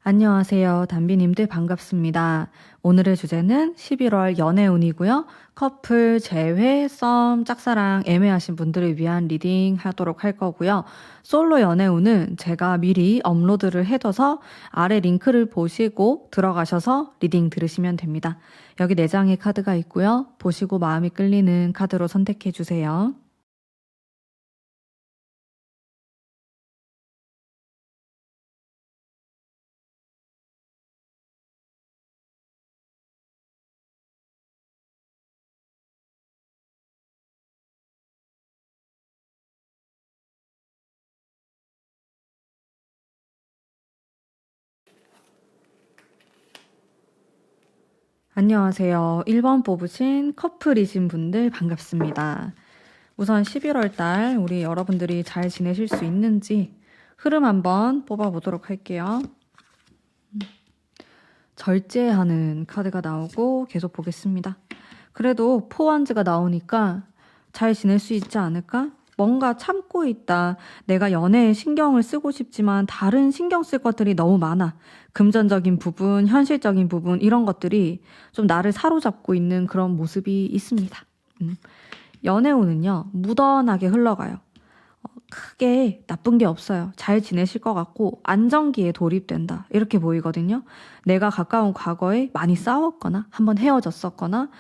안녕하세요. 담비님들 반갑습니다. 오늘의 주제는 11월 연애운이고요. 커플, 재회, 썸, 짝사랑 애매하신 분들을 위한 리딩 하도록 할 거고요. 솔로 연애운은 제가 미리 업로드를 해둬서 아래 링크를 보시고 들어가셔서 리딩 들으시면 됩니다. 여기 4장의 카드가 있고요. 보시고 마음이 끌리는 카드로 선택해 주세요. 안녕하세요. 1번 뽑으신 커플이신 분들 반갑습니다. 우선 11월 달 우리 여러분들이 잘 지내실 수 있는지 흐름 한번 뽑아보도록 할게요. 절제하는 카드가 나오고 계속 보겠습니다. 그래도 포완즈가 나오니까 잘 지낼 수 있지 않을까? 뭔가 참고 있다. 내가 연애에 신경을 쓰고 싶지만 다른 신경 쓸 것들이 너무 많아. 금전적인 부분, 현실적인 부분 이런 것들이 좀 나를 사로잡고 있는 그런 모습이 있습니다. 연애운은요. 무던하게 흘러가요. 크게 나쁜 게 없어요. 잘 지내실 것 같고 안정기에 돌입된다. 이렇게 보이거든요. 내가 가까운 과거에 많이 싸웠거나 한번 헤어졌었거나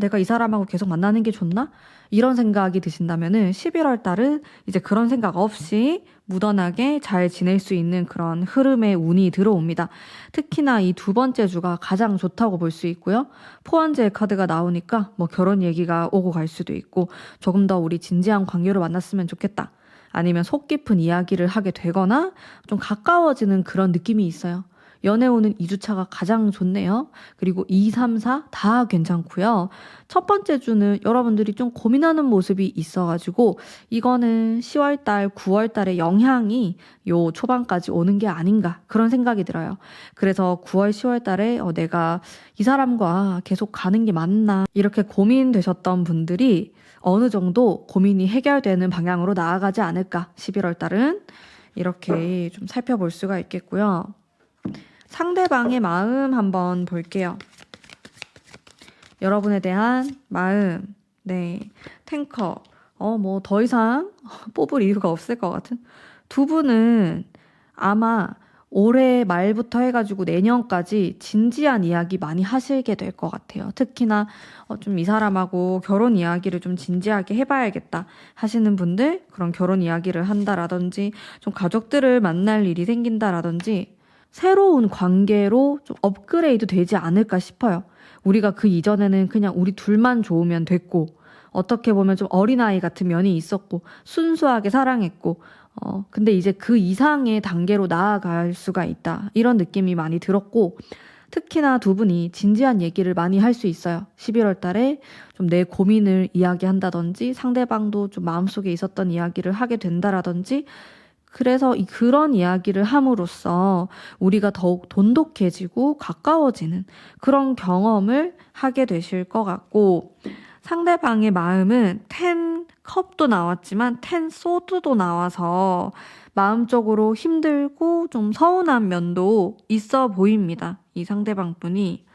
내가 이 사람하고 계속 만나는 게 좋나? 이런 생각이 드신다면은 11월 달은 이제 그런 생각 없이 무던하게 잘 지낼 수 있는 그런 흐름의 운이 들어옵니다. 특히나 이 2번째 주가 가장 좋다고 볼 수 있고요. 포환제의 카드가 나오니까 뭐 결혼 얘기가 오고 갈 수도 있고 조금 더 우리 진지한 관계로 만났으면 좋겠다. 아니면 속 깊은 이야기를 하게 되거나 좀 가까워지는 그런 느낌이 있어요. 연애운은 2주차가 가장 좋네요. 그리고 2, 3, 4 다 괜찮고요. 첫 번째 주는 여러분들이 좀 고민하는 모습이 있어가지고 이거는 10월달, 9월달의 영향이 요 초반까지 오는 게 아닌가 그런 생각이 들어요. 그래서 9월, 10월달에 내가 이 사람과 계속 가는 게 맞나 이렇게 고민되셨던 분들이 어느 정도 고민이 해결되는 방향으로 나아가지 않을까 11월달은 이렇게 좀 살펴볼 수가 있겠고요. 상대방의 마음 한번 볼게요. 여러분에 대한 마음. 네. 탱커. 뭐 더 이상 뽑을 이유가 없을 것 같은. 두 분은 아마 올해 말부터 해가지고 내년까지 진지한 이야기 많이 하시게 될 것 같아요. 특히나 좀 이 사람하고 결혼 이야기를 좀 진지하게 해봐야겠다 하시는 분들 그런 결혼 이야기를 한다라든지 좀 가족들을 만날 일이 생긴다라든지 새로운 관계로 좀 업그레이드 되지 않을까 싶어요. 우리가 그 이전에는 그냥 우리 둘만 좋으면 됐고 어떻게 보면 좀 어린아이 같은 면이 있었고 순수하게 사랑했고 근데 이제 그 이상의 단계로 나아갈 수가 있다. 이런 느낌이 많이 들었고 특히나 두 분이 진지한 얘기를 많이 할 수 있어요. 11월 달에 좀 내 고민을 이야기한다든지 상대방도 좀 마음속에 있었던 이야기를 하게 된다라든지 그래서 그런 이야기를 함으로써 우리가 더욱 돈독해지고 가까워지는 그런 경험을 하게 되실 것 같고 상대방의 마음은 10 컵도 나왔지만 10 소드도 나와서 마음적으로 힘들고 좀 서운한 면도 있어 보입니다. 이 상대방 분이.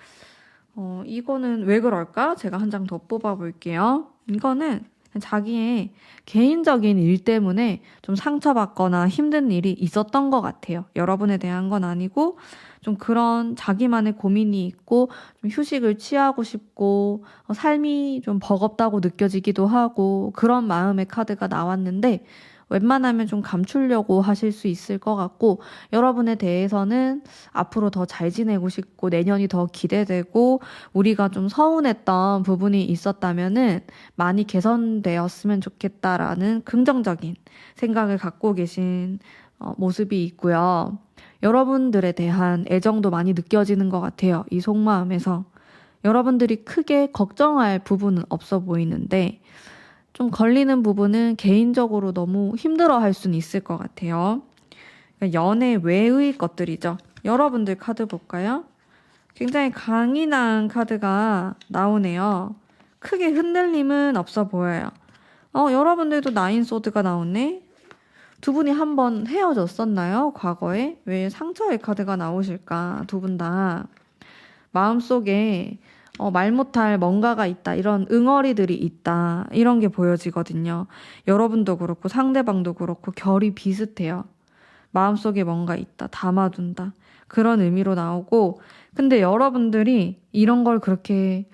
이거는 왜 그럴까? 제가 한 장 더 뽑아볼게요. 이거는 자기의 개인적인 일 때문에 좀 상처받거나 힘든 일이 있었던 것 같아요. 여러분에 대한 건 아니고 좀 그런 자기만의 고민이 있고 좀 휴식을 취하고 싶고 삶이 좀 버겁다고 느껴지기도 하고 그런 마음의 카드가 나왔는데 웬만하면 좀 감추려고 하실 수 있을 것 같고 여러분에 대해서는 앞으로 더 잘 지내고 싶고 내년이 더 기대되고 우리가 좀 서운했던 부분이 있었다면은 많이 개선되었으면 좋겠다라는 긍정적인 생각을 갖고 계신 모습이 있고요. 여러분들에 대한 애정도 많이 느껴지는 것 같아요. 이 속마음에서. 여러분들이 크게 걱정할 부분은 없어 보이는데 좀 걸리는 부분은 개인적으로 너무 힘들어할 수는 있을 것 같아요. 그러니까 연애 외의 것들이죠. 여러분들 카드 볼까요? 굉장히 강인한 카드가 나오네요. 크게 흔들림은 없어 보여요. 여러분들도 나인 소드가 나오네. 두 분이 한 번 헤어졌었나요? 과거에? 왜 상처의 카드가 나오실까? 두 분 다. 마음속에 말 못할 뭔가가 있다. 이런 응어리들이 있다. 이런 게 보여지거든요. 여러분도 그렇고 상대방도 그렇고 결이 비슷해요. 마음속에 뭔가 있다. 담아둔다. 그런 의미로 나오고 근데 여러분들이 이런 걸 그렇게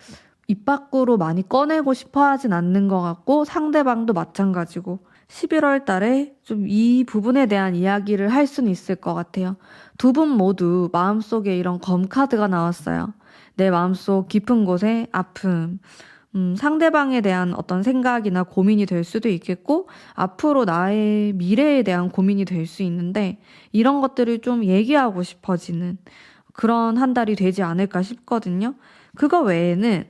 입 밖으로 많이 꺼내고 싶어 하진 않는 것 같고 상대방도 마찬가지고 11월 달에 좀 이 부분에 대한 이야기를 할 수는 있을 것 같아요. 두 분 모두 마음속에 이런 검 카드가 나왔어요. 내 마음속 깊은 곳에 아픔, 상대방에 대한 어떤 생각이나 고민이 될 수도 있겠고 앞으로 나의 미래에 대한 고민이 될 수 있는데 이런 것들을 좀 얘기하고 싶어지는 그런 한 달이 되지 않을까 싶거든요. 그거 외에는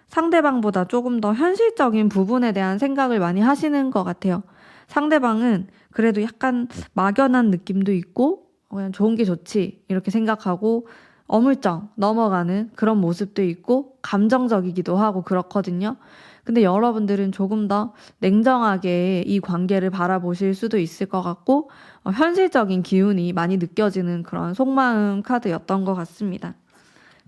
상대방보다 조금 더 현실적인 부분에 대한 생각을 많이 하시는 것 같아요. 상대방은 그래도 약간 막연한 느낌도 있고 그냥 좋은 게 좋지 이렇게 생각하고 어물쩍 넘어가는 그런 모습도 있고 감정적이기도 하고 그렇거든요. 근데 여러분들은 조금 더 냉정하게 이 관계를 바라보실 수도 있을 것 같고 현실적인 기운이 많이 느껴지는 그런 속마음 카드였던 것 같습니다.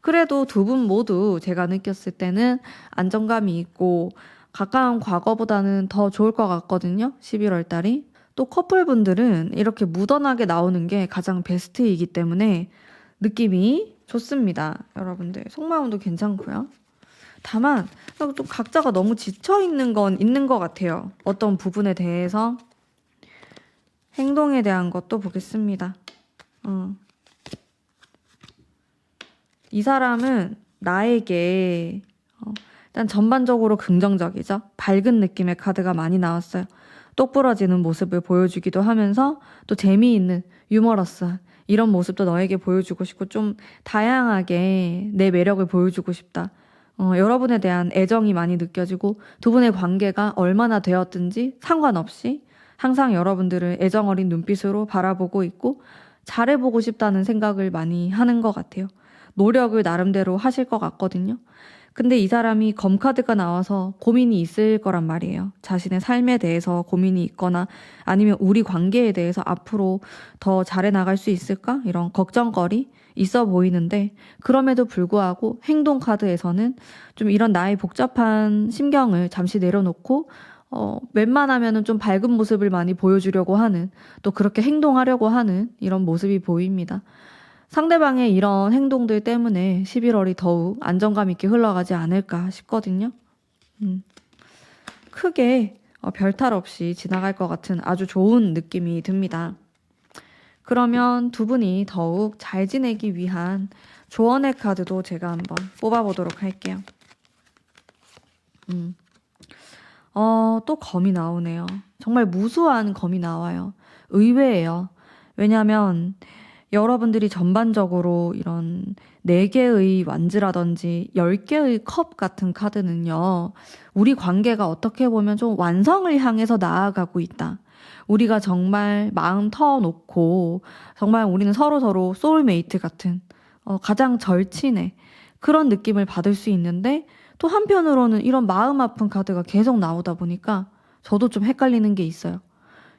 그래도 두 분 모두 제가 느꼈을 때는 안정감이 있고 가까운 과거보다는 더 좋을 것 같거든요. 11월 달이. 또 커플분들은 이렇게 무던하게 나오는 게 가장 베스트이기 때문에 느낌이 좋습니다. 여러분들 속마음도 괜찮고요. 다만 또 각자가 너무 지쳐있는 건 있는 것 같아요. 어떤 부분에 대해서 행동에 대한 것도 보겠습니다. 이 사람은 나에게 일단 전반적으로 긍정적이죠. 밝은 느낌의 카드가 많이 나왔어요. 똑부러지는 모습을 보여주기도 하면서 또 재미있는 유머러스한 이런 모습도 너에게 보여주고 싶고 좀 다양하게 내 매력을 보여주고 싶다. 여러분에 대한 애정이 많이 느껴지고 두 분의 관계가 얼마나 되었든지 상관없이 항상 여러분들을 애정 어린 눈빛으로 바라보고 있고 잘해보고 싶다는 생각을 많이 하는 것 같아요. 노력을 나름대로 하실 것 같거든요. 근데 이 사람이 검카드가 나와서 고민이 있을 거란 말이에요. 자신의 삶에 대해서 고민이 있거나 아니면 우리 관계에 대해서 앞으로 더 잘해 나갈 수 있을까? 이런 걱정거리 있어 보이는데 그럼에도 불구하고 행동 카드에서는 좀 이런 나의 복잡한 심경을 잠시 내려놓고 웬만하면은 좀 밝은 모습을 많이 보여주려고 하는 또 그렇게 행동하려고 하는 이런 모습이 보입니다. 상대방의 이런 행동들 때문에 11월이 더욱 안정감 있게 흘러가지 않을까 싶거든요. 크게 별탈 없이 지나갈 것 같은 아주 좋은 느낌이 듭니다. 그러면 두 분이 더욱 잘 지내기 위한 조언의 카드도 제가 한번 뽑아보도록 할게요. 또 검이 나오네요. 정말 무수한 검이 나와요. 의외예요. 왜냐하면 여러분들이 전반적으로 이런 4개의 완즈라든지 10개의 컵 같은 카드는요. 우리 관계가 어떻게 보면 좀 완성을 향해서 나아가고 있다. 우리가 정말 마음 터놓고 정말 우리는 서로서로 소울메이트 같은 가장 절친의 그런 느낌을 받을 수 있는데 또 한편으로는 이런 마음 아픈 카드가 계속 나오다 보니까 저도 좀 헷갈리는 게 있어요.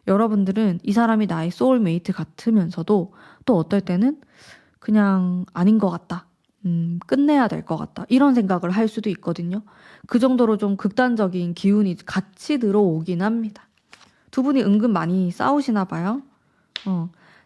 여러분들은 이 사람이 나의 소울메이트 같으면서도 또 어떨 때는 그냥 아닌 것 같다. 끝내야 될 것 같다. 이런 생각을 할 수도 있거든요. 그 정도로 좀 극단적인 기운이 같이 들어오긴 합니다. 두 분이 은근 많이 싸우시나 봐요.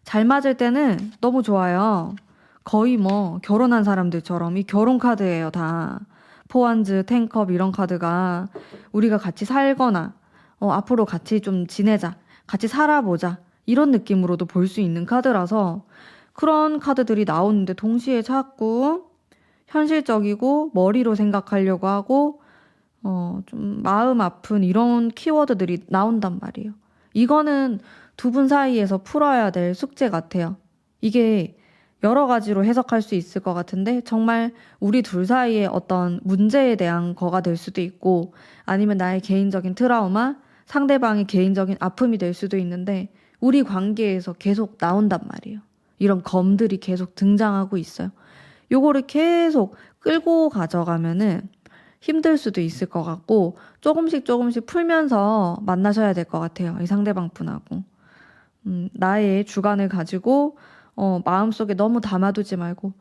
잘 맞을 때는 너무 좋아요. 거의 뭐 결혼한 사람들처럼 이 결혼 카드예요, 다. 포완즈, 텐컵 이런 카드가 우리가 같이 살거나 앞으로 같이 좀 지내자. 같이 살아보자. 이런 느낌으로도 볼 수 있는 카드라서 그런 카드들이 나오는데 동시에 자꾸 현실적이고 머리로 생각하려고 하고 좀 마음 아픈 이런 키워드들이 나온단 말이에요. 이거는 두 분 사이에서 풀어야 될 숙제 같아요. 이게 여러 가지로 해석할 수 있을 것 같은데 정말 우리 둘 사이의 어떤 문제에 대한 거가 될 수도 있고 아니면 나의 개인적인 트라우마, 상대방의 개인적인 아픔이 될 수도 있는데 우리 관계에서 계속 나온단 말이에요. 이런 검들이 계속 등장하고 있어요. 요거를 계속 끌고 가져가면은 힘들 수도 있을 것 같고 조금씩 풀면서 만나셔야 될 것 같아요. 이 상대방 분하고. 나의 주관을 가지고 마음속에 너무 담아두지 말고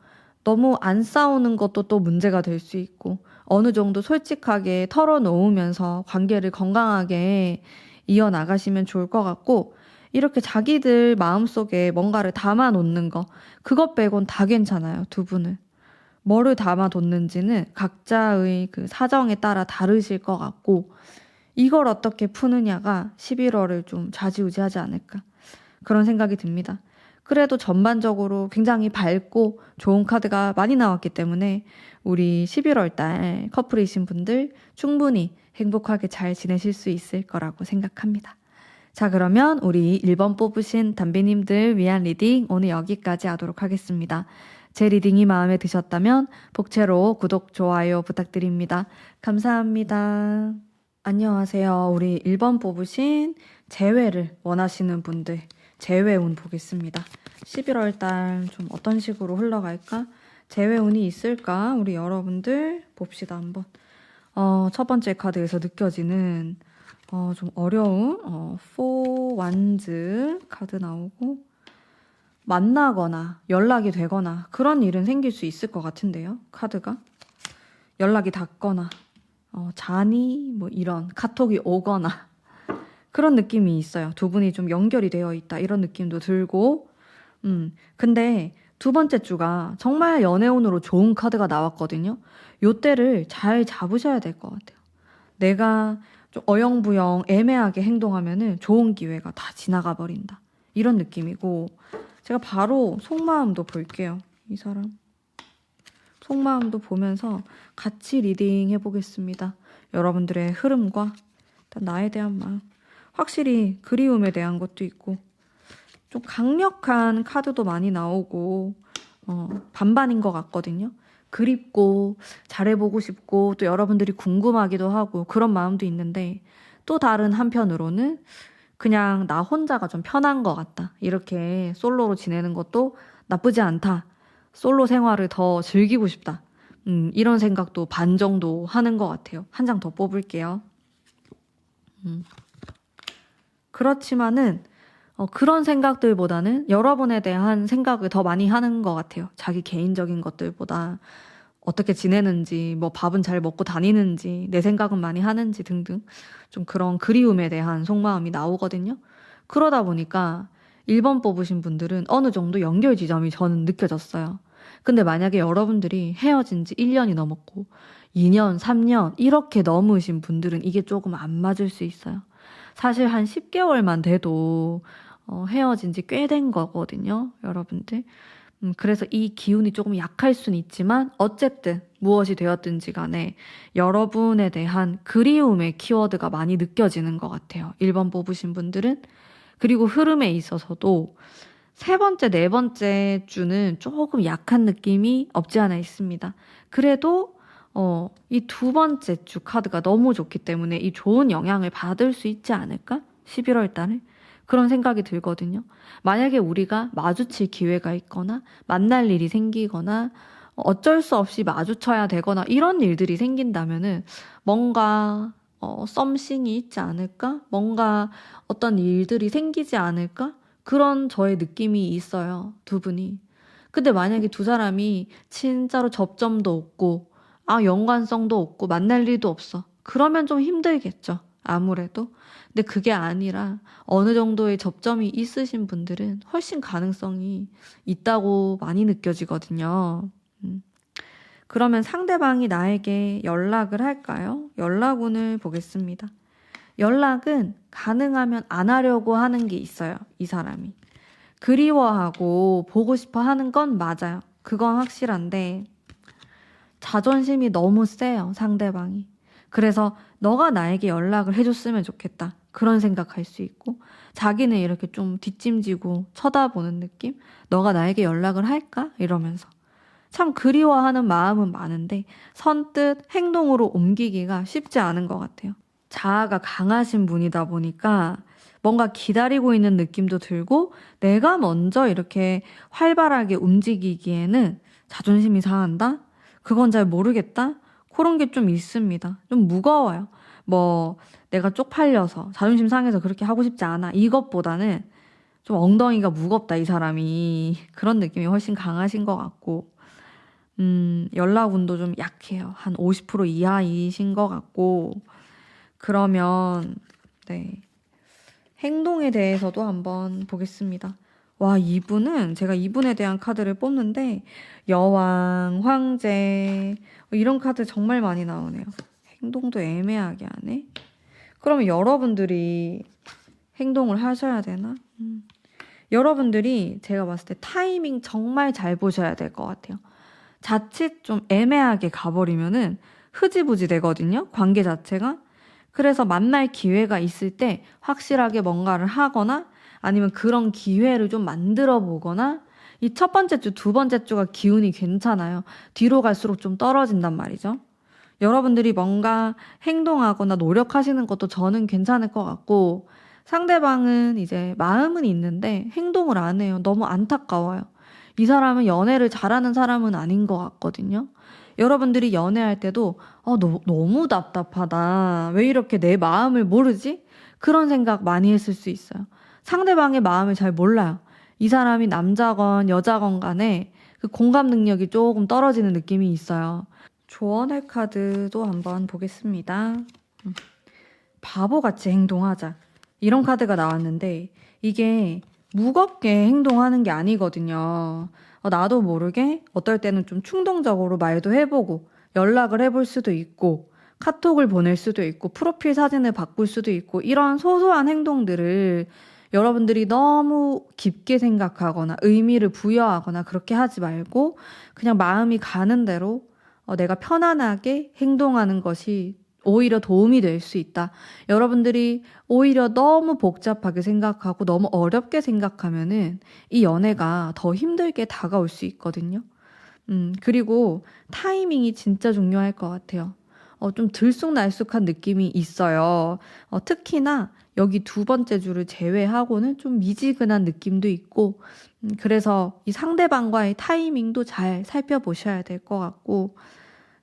너무 안 싸우는 것도 또 문제가 될 수 있고 어느 정도 솔직하게 털어놓으면서 관계를 건강하게 이어나가시면 좋을 것 같고 이렇게 자기들 마음속에 뭔가를 담아놓는 거 그것 빼곤 다 괜찮아요, 두 분은. 뭐를 담아뒀는지는 각자의 그 사정에 따라 다르실 것 같고 이걸 어떻게 푸느냐가 11월을 좀 좌지우지하지 않을까 그런 생각이 듭니다. 그래도 전반적으로 굉장히 밝고 좋은 카드가 많이 나왔기 때문에 우리 11월 달 커플이신 분들 충분히 행복하게 잘 지내실 수 있을 거라고 생각합니다. 자, 그러면 우리 1번 뽑으신 담비님들 위한 리딩 오늘 여기까지 하도록 하겠습니다. 제 리딩이 마음에 드셨다면 복채로 구독, 좋아요 부탁드립니다. 감사합니다. 안녕하세요. 우리 1번 뽑으신 재회를 원하시는 분들 재회운 보겠습니다. 11월 달 좀 어떤 식으로 흘러갈까? 재회운이 있을까? 우리 여러분들 봅시다 한번. 첫 번째 카드에서 느껴지는 좀 어려운 포 완즈 카드 나오고 만나거나 연락이 되거나 그런 일은 생길 수 있을 것 같은데요. 카드가 연락이 닿거나 잔이 뭐 이런 카톡이 오거나 그런 느낌이 있어요. 두 분이 좀 연결이 되어 있다 이런 느낌도 들고 근데 두 번째 주가 정말 연애운으로 좋은 카드가 나왔거든요. 요때를 잘 잡으셔야 될 것 같아요. 내가 좀 어영부영 애매하게 행동하면은 좋은 기회가 다 지나가 버린다 이런 느낌이고 제가 바로 속마음도 볼게요. 이 사람 속마음도 보면서 같이 리딩 해보겠습니다. 여러분들의 흐름과 일단 나에 대한 마음 확실히 그리움에 대한 것도 있고 좀 강력한 카드도 많이 나오고 반반인 것 같거든요. 그립고 잘해보고 싶고 또 여러분들이 궁금하기도 하고 그런 마음도 있는데 또 다른 한편으로는 그냥 나 혼자가 좀 편한 것 같다. 이렇게 솔로로 지내는 것도 나쁘지 않다. 솔로 생활을 더 즐기고 싶다. 이런 생각도 반 정도 하는 것 같아요. 한 장 더 뽑을게요. 그렇지만은 그런 생각들보다는 여러분에 대한 생각을 더 많이 하는 것 같아요. 자기 개인적인 것들보다 어떻게 지내는지, 뭐 밥은 잘 먹고 다니는지, 내 생각은 많이 하는지 등등 좀 그런 그리움에 대한 속마음이 나오거든요. 그러다 보니까 1번 뽑으신 분들은 어느 정도 연결 지점이 저는 느껴졌어요. 근데 만약에 여러분들이 헤어진 지 1년이 넘었고 2년, 3년 이렇게 넘으신 분들은 이게 조금 안 맞을 수 있어요. 사실 한 10개월만 돼도 헤어진 지 꽤 된 거거든요, 여러분들. 그래서 이 기운이 조금 약할 수는 있지만 어쨌든 무엇이 되었든지 간에 여러분에 대한 그리움의 키워드가 많이 느껴지는 것 같아요. 1번 뽑으신 분들은. 그리고 흐름에 있어서도 세 번째, 네 번째 주는 조금 약한 느낌이 없지 않아 있습니다. 그래도 이 두 번째 주 카드가 너무 좋기 때문에 이 좋은 영향을 받을 수 있지 않을까? 11월 달에. 그런 생각이 들거든요. 만약에 우리가 마주칠 기회가 있거나 만날 일이 생기거나 어쩔 수 없이 마주쳐야 되거나 이런 일들이 생긴다면은 뭔가 썸씽이 있지 않을까? 뭔가 어떤 일들이 생기지 않을까? 그런 저의 느낌이 있어요. 두 분이. 근데 만약에 두 사람이 진짜로 접점도 없고 연관성도 없고 만날 일도 없어. 그러면 좀 힘들겠죠. 아무래도. 근데 그게 아니라 어느 정도의 접점이 있으신 분들은 훨씬 가능성이 있다고 많이 느껴지거든요. 그러면 상대방이 나에게 연락을 할까요? 연락운을 보겠습니다. 연락은 가능하면 안 하려고 하는 게 있어요. 이 사람이. 그리워하고 보고 싶어 하는 건 맞아요. 그건 확실한데 자존심이 너무 세요. 상대방이. 그래서 너가 나에게 연락을 해줬으면 좋겠다. 그런 생각할 수 있고 자기는 이렇게 좀 뒷짐지고 쳐다보는 느낌? 너가 나에게 연락을 할까? 이러면서 참 그리워하는 마음은 많은데 선뜻 행동으로 옮기기가 쉽지 않은 것 같아요. 자아가 강하신 분이다 보니까 뭔가 기다리고 있는 느낌도 들고 내가 먼저 이렇게 활발하게 움직이기에는 자존심이 상한다? 그건 잘 모르겠다? 그런 게 좀 있습니다. 좀 무거워요. 뭐 내가 쪽팔려서 자존심 상해서 그렇게 하고 싶지 않아. 이것보다는 좀 엉덩이가 무겁다, 이 사람이. 그런 느낌이 훨씬 강하신 것 같고, 연락운도 좀 약해요. 한 50% 이하이신 것 같고, 그러면, 네. 행동에 대해서도 한번 보겠습니다. 와, 이분은 제가 이분에 대한 카드를 뽑는데, 여왕, 황제, 이런 카드 정말 많이 나오네요. 행동도 애매하게 하네. 그러면 여러분들이 행동을 하셔야 되나? 여러분들이 제가 봤을 때 타이밍 정말 잘 보셔야 될 것 같아요. 자칫 좀 애매하게 가버리면은 흐지부지 되거든요. 관계 자체가. 그래서 만날 기회가 있을 때 확실하게 뭔가를 하거나 아니면 그런 기회를 좀 만들어 보거나 이 첫 번째 주, 두 번째 주가 기운이 괜찮아요. 뒤로 갈수록 좀 떨어진단 말이죠. 여러분들이 뭔가 행동하거나 노력하시는 것도 저는 괜찮을 것 같고 상대방은 이제 마음은 있는데 행동을 안 해요. 너무 안타까워요. 이 사람은 연애를 잘하는 사람은 아닌 것 같거든요. 여러분들이 연애할 때도 너무 답답하다. 왜 이렇게 내 마음을 모르지? 그런 생각 많이 했을 수 있어요. 상대방의 마음을 잘 몰라요. 이 사람이 남자건 여자건 간에 그 공감 능력이 조금 떨어지는 느낌이 있어요. 조언할 카드도 한번 보겠습니다. 바보같이 행동하자. 이런 카드가 나왔는데 이게 무겁게 행동하는 게 아니거든요. 나도 모르게 어떨 때는 좀 충동적으로 말도 해보고 연락을 해볼 수도 있고 카톡을 보낼 수도 있고 프로필 사진을 바꿀 수도 있고 이런 소소한 행동들을 여러분들이 너무 깊게 생각하거나 의미를 부여하거나 그렇게 하지 말고 그냥 마음이 가는 대로 내가 편안하게 행동하는 것이 오히려 도움이 될 수 있다. 여러분들이 오히려 너무 복잡하게 생각하고 너무 어렵게 생각하면은 이 연애가 더 힘들게 다가올 수 있거든요. 그리고 타이밍이 진짜 중요할 것 같아요. 좀 들쑥날쑥한 느낌이 있어요. 특히나 여기 두 번째 주를 제외하고는 좀 미지근한 느낌도 있고, 그래서 이 상대방과의 타이밍도 잘 살펴보셔야 될 것 같고,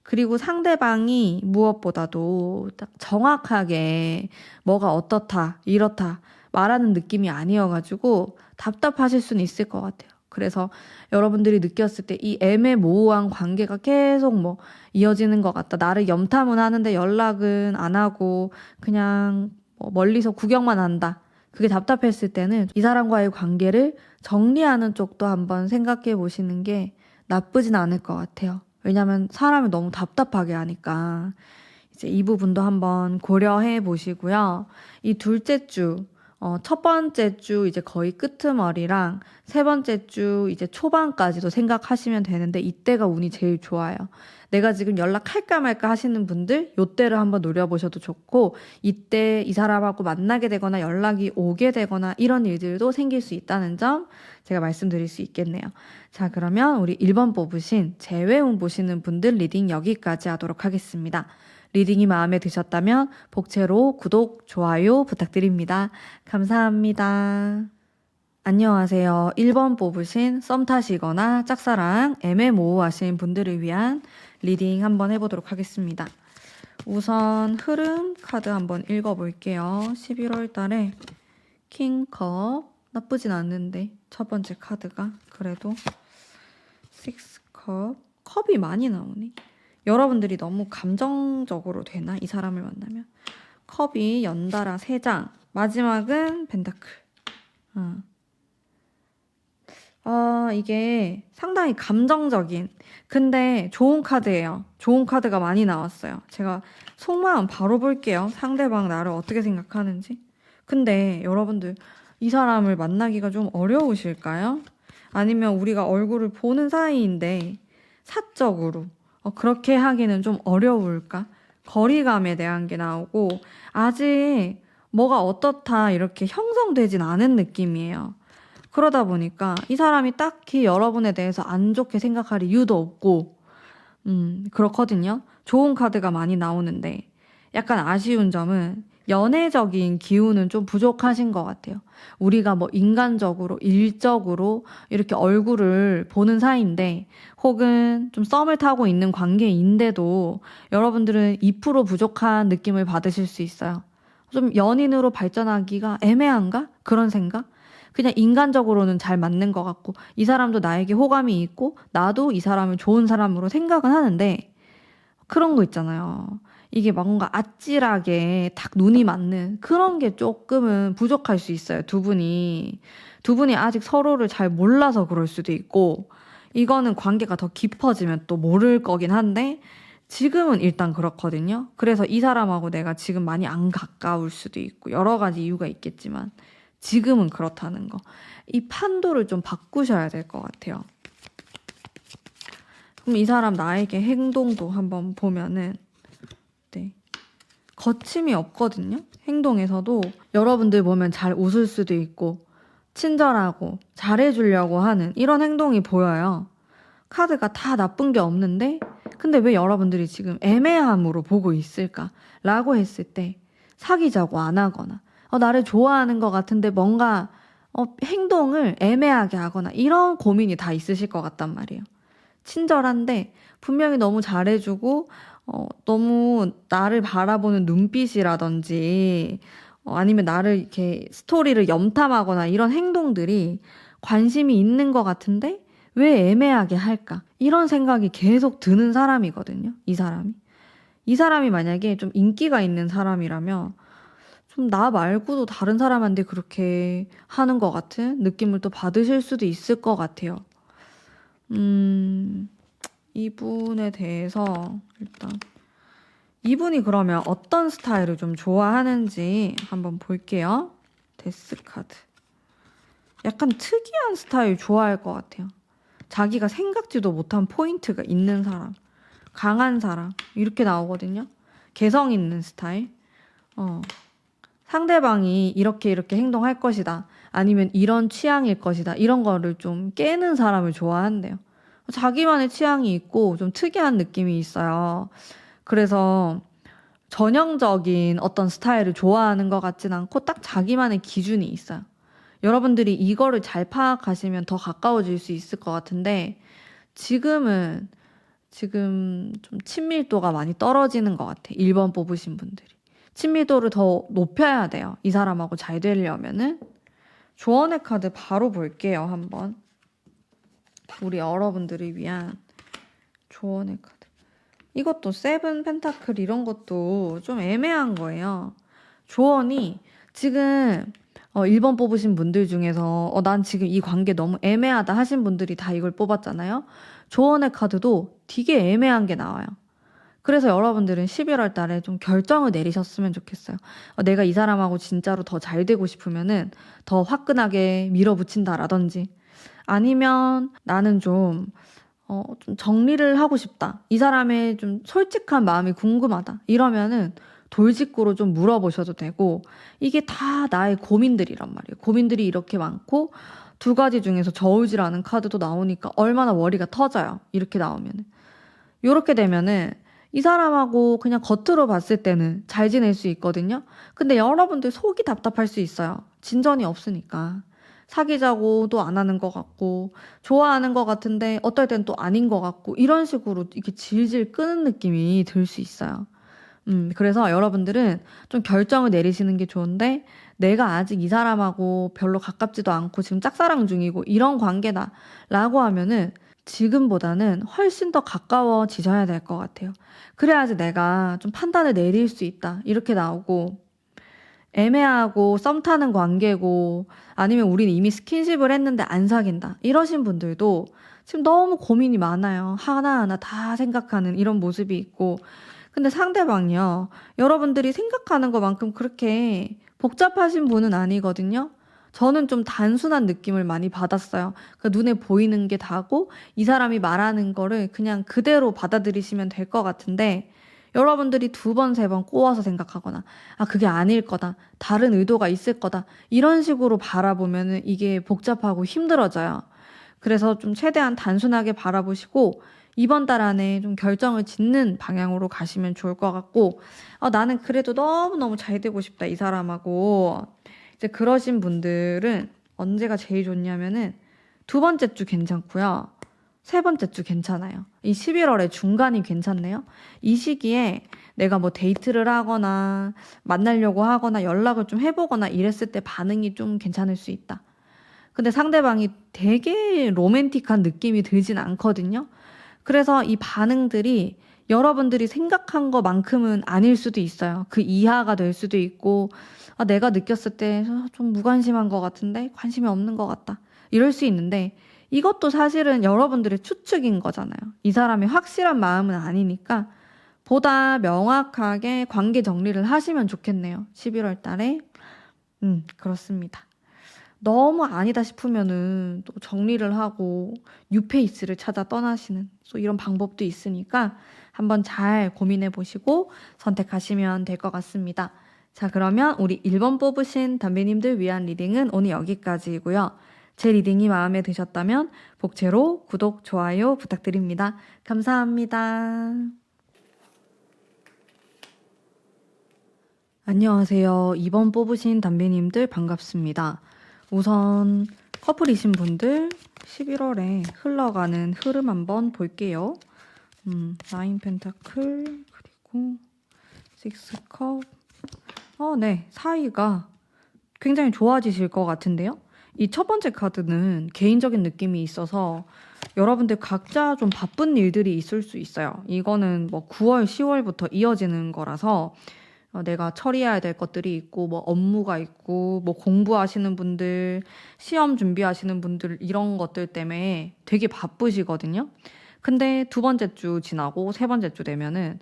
그리고 상대방이 무엇보다도 딱 정확하게 뭐가 어떻다, 이렇다 말하는 느낌이 아니어가지고 답답하실 수는 있을 것 같아요. 그래서 여러분들이 느꼈을 때 이 애매모호한 관계가 계속 뭐 이어지는 것 같다. 나를 염탐은 하는데 연락은 안 하고 그냥 뭐 멀리서 구경만 한다. 그게 답답했을 때는 이 사람과의 관계를 정리하는 쪽도 한번 생각해 보시는 게 나쁘진 않을 것 같아요. 왜냐면 사람을 너무 답답하게 하니까 이제 이 부분도 한번 고려해 보시고요. 이 둘째 주, 첫 번째 주 이제 거의 끄트머리랑 세 번째 주 이제 초반까지도 생각하시면 되는데 이때가 운이 제일 좋아요. 내가 지금 연락할까 말까 하시는 분들 요때를 한번 노려보셔도 좋고 이때 이 사람하고 만나게 되거나 연락이 오게 되거나 이런 일들도 생길 수 있다는 점 제가 말씀드릴 수 있겠네요. 자, 그러면 우리 1번 뽑으신 재회운 보시는 분들 리딩 여기까지 하도록 하겠습니다. 리딩이 마음에 드셨다면 복채로 구독, 좋아요 부탁드립니다. 감사합니다. 안녕하세요. 1번 뽑으신 썸 타시거나 짝사랑, 애매모호하신 분들을 위한 리딩 한번 해보도록 하겠습니다. 우선 흐름 카드 한번 읽어볼게요. 11월 달에 킹컵 나쁘진 않는데 첫 번째 카드가 그래도 6컵 컵이 많이 나오네. 여러분들이 너무 감정적으로 되나? 이 사람을 만나면 컵이 연달아 3장 마지막은 펜타클. 이게 상당히 감정적인 근데 좋은 카드예요. 좋은 카드가 많이 나왔어요. 제가 속마음 바로 볼게요. 상대방 나를 어떻게 생각하는지. 근데 여러분들 이 사람을 만나기가 좀 어려우실까요? 아니면 우리가 얼굴을 보는 사이인데 사적으로 그렇게 하기는 좀 어려울까? 거리감에 대한 게 나오고 아직 뭐가 어떻다 이렇게 형성되진 않은 느낌이에요. 그러다 보니까 이 사람이 딱히 여러분에 대해서 안 좋게 생각할 이유도 없고 그렇거든요. 좋은 카드가 많이 나오는데 약간 아쉬운 점은 연애적인 기운은 좀 부족하신 것 같아요. 우리가 뭐 인간적으로, 일적으로 이렇게 얼굴을 보는 사이인데 혹은 좀 썸을 타고 있는 관계인데도 여러분들은 2% 부족한 느낌을 받으실 수 있어요. 좀 연인으로 발전하기가 애매한가? 그런 생각? 그냥 인간적으로는 잘 맞는 것 같고 이 사람도 나에게 호감이 있고 나도 이 사람을 좋은 사람으로 생각은 하는데 그런 거 있잖아요. 이게 뭔가 아찔하게 딱 눈이 맞는 그런 게 조금은 부족할 수 있어요. 두 분이 아직 서로를 잘 몰라서 그럴 수도 있고 이거는 관계가 더 깊어지면 또 모를 거긴 한데 지금은 일단 그렇거든요. 그래서 이 사람하고 내가 지금 많이 안 가까울 수도 있고 여러 가지 이유가 있겠지만 지금은 그렇다는 거. 이 판도를 좀 바꾸셔야 될 것 같아요. 그럼 이 사람 나에게 행동도 한번 보면은 네. 거침이 없거든요. 행동에서도 여러분들 보면 잘 웃을 수도 있고 친절하고 잘해주려고 하는 이런 행동이 보여요. 카드가 다 나쁜 게 없는데 근데 왜 여러분들이 지금 애매함으로 보고 있을까? 라고 했을 때 사귀자고 안 하거나 나를 좋아하는 것 같은데 뭔가 행동을 애매하게 하거나 이런 고민이 다 있으실 것 같단 말이에요. 친절한데 분명히 너무 잘해주고 너무 나를 바라보는 눈빛이라든지 아니면 나를 이렇게 스토리를 염탐하거나 이런 행동들이 관심이 있는 것 같은데 왜 애매하게 할까? 이런 생각이 계속 드는 사람이거든요. 이 사람이. 이 사람이 만약에 좀 인기가 있는 사람이라면 좀 나 말고도 다른 사람한테 그렇게 하는 것 같은 느낌을 또 받으실 수도 있을 것 같아요. 이분에 대해서 일단 이분이 그러면 어떤 스타일을 좀 좋아하는지 한번 볼게요. 데스 카드. 약간 특이한 스타일 좋아할 것 같아요. 자기가 생각지도 못한 포인트가 있는 사람, 강한 사람 이렇게 나오거든요. 개성 있는 스타일. 상대방이 이렇게 행동할 것이다. 아니면 이런 취향일 것이다. 이런 거를 좀 깨는 사람을 좋아한대요. 자기만의 취향이 있고 좀 특이한 느낌이 있어요. 그래서 전형적인 어떤 스타일을 좋아하는 것 같진 않고 딱 자기만의 기준이 있어요. 여러분들이 이거를 잘 파악하시면 더 가까워질 수 있을 것 같은데 지금 좀 친밀도가 많이 떨어지는 것 같아. 1번 뽑으신 분들이. 친밀도를 더 높여야 돼요. 이 사람하고 잘 되려면은. 조언의 카드 바로 볼게요. 한번. 우리 여러분들을 위한 조언의 카드. 이것도 세븐 펜타클 이런 것도 좀 애매한 거예요. 조언이 지금 1번 뽑으신 분들 중에서 난 지금 이 관계 너무 애매하다 하신 분들이 다 이걸 뽑았잖아요. 조언의 카드도 되게 애매한 게 나와요. 그래서 여러분들은 11월 달에 좀 결정을 내리셨으면 좋겠어요. 내가 이 사람하고 진짜로 더 잘 되고 싶으면은 더 화끈하게 밀어붙인다라든지 아니면 나는 좀 정리를 하고 싶다. 이 사람의 좀 솔직한 마음이 궁금하다. 이러면은 돌직구로 좀 물어보셔도 되고 이게 다 나의 고민들이란 말이에요. 고민들이 이렇게 많고 두 가지 중에서 저울질 않은 카드도 나오니까 얼마나 머리가 터져요. 이렇게 나오면은. 이렇게 되면은 이 사람하고 그냥 겉으로 봤을 때는 잘 지낼 수 있거든요. 근데 여러분들 속이 답답할 수 있어요. 진전이 없으니까. 사귀자고도 안 하는 것 같고 좋아하는 것 같은데 어떨 땐 또 아닌 것 같고 이런 식으로 이렇게 질질 끄는 느낌이 들 수 있어요. 그래서 여러분들은 좀 결정을 내리시는 게 좋은데 내가 아직 이 사람하고 별로 가깝지도 않고 지금 짝사랑 중이고 이런 관계다 라고 하면은 지금보다는 훨씬 더 가까워지셔야 될 것 같아요. 그래야지 내가 좀 판단을 내릴 수 있다. 이렇게 나오고 애매하고 썸 타는 관계고 아니면 우린 이미 스킨십을 했는데 안 사귄다. 이러신 분들도 지금 너무 고민이 많아요. 하나하나 다 생각하는 이런 모습이 있고 근데 상대방이요. 여러분들이 생각하는 것만큼 그렇게 복잡하신 분은 아니거든요. 저는 좀 단순한 느낌을 많이 받았어요. 그 눈에 보이는 게 다고 이 사람이 말하는 거를 그냥 그대로 받아들이시면 될 것 같은데 여러분들이 두 번, 세 번 꼬아서 생각하거나 그게 아닐 거다. 다른 의도가 있을 거다. 이런 식으로 바라보면은 이게 복잡하고 힘들어져요. 그래서 좀 최대한 단순하게 바라보시고 이번 달 안에 좀 결정을 짓는 방향으로 가시면 좋을 것 같고 나는 그래도 너무너무 잘 되고 싶다. 이 사람하고 이제 그러신 분들은 언제가 제일 좋냐면은 두 번째 주 괜찮고요. 세 번째 주 괜찮아요. 이 11월에 중간이 괜찮네요. 이 시기에 내가 뭐 데이트를 하거나 만나려고 하거나 연락을 좀 해보거나 이랬을 때 반응이 좀 괜찮을 수 있다. 근데 상대방이 되게 로맨틱한 느낌이 들진 않거든요. 그래서 이 반응들이 여러분들이 생각한 것만큼은 아닐 수도 있어요. 그 이하가 될 수도 있고, 아, 내가 느꼈을 때 좀 무관심한 것 같은데, 관심이 없는 것 같다. 이럴 수 있는데, 이것도 사실은 여러분들의 추측인 거잖아요. 이 사람이 확실한 마음은 아니니까, 보다 명확하게 관계 정리를 하시면 좋겠네요. 11월 달에. 그렇습니다. 너무 아니다 싶으면은 또 정리를 하고 뉴페이스를 찾아 떠나시는 또 이런 방법도 있으니까 한번 잘 고민해 보시고 선택하시면 될 것 같습니다. 자, 그러면 우리 1번 뽑으신 담배님들 위한 리딩은 오늘 여기까지이고요. 제 리딩이 마음에 드셨다면 복채로 구독, 좋아요 부탁드립니다. 감사합니다. 안녕하세요. 2번 뽑으신 담배님들 반갑습니다. 우선 커플이신 분들 11월에 흘러가는 흐름 한번 볼게요. 9 펜타클 그리고 6 컵. 네. 사이가 굉장히 좋아지실 것 같은데요. 이 첫 번째 카드는 개인적인 느낌이 있어서 여러분들 각자 좀 바쁜 일들이 있을 수 있어요. 이거는 뭐 9월, 10월부터 이어지는 거라서 내가 처리해야 될 것들이 있고, 뭐 업무가 있고, 뭐 공부하시는 분들, 시험 준비하시는 분들 이런 것들 때문에 되게 바쁘시거든요. 근데 두 번째 주 지나고 세 번째 주 되면은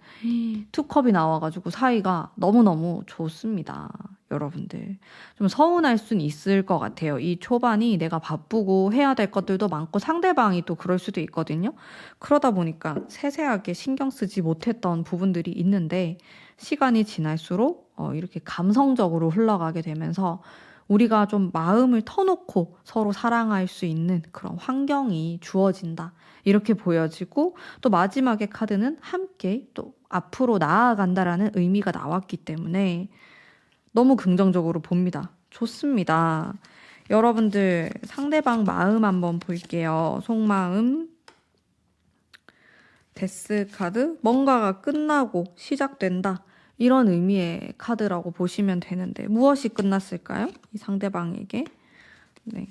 투컵이 나와가지고 사이가 너무너무 좋습니다. 여러분들. 좀 서운할 순 있을 것 같아요. 이 초반이 내가 바쁘고 해야 될 것들도 많고 상대방이 또 그럴 수도 있거든요. 그러다 보니까 세세하게 신경 쓰지 못했던 부분들이 있는데 시간이 지날수록 이렇게 감성적으로 흘러가게 되면서 우리가 좀 마음을 터놓고 서로 사랑할 수 있는 그런 환경이 주어진다. 이렇게 보여지고 또 마지막에 카드는 함께 또 앞으로 나아간다라는 의미가 나왔기 때문에 너무 긍정적으로 봅니다. 좋습니다. 여러분들 상대방 마음 한번 볼게요. 속마음. 데스 카드. 뭔가가 끝나고 시작된다. 이런 의미의 카드라고 보시면 되는데 무엇이 끝났을까요? 이 상대방에게. 네.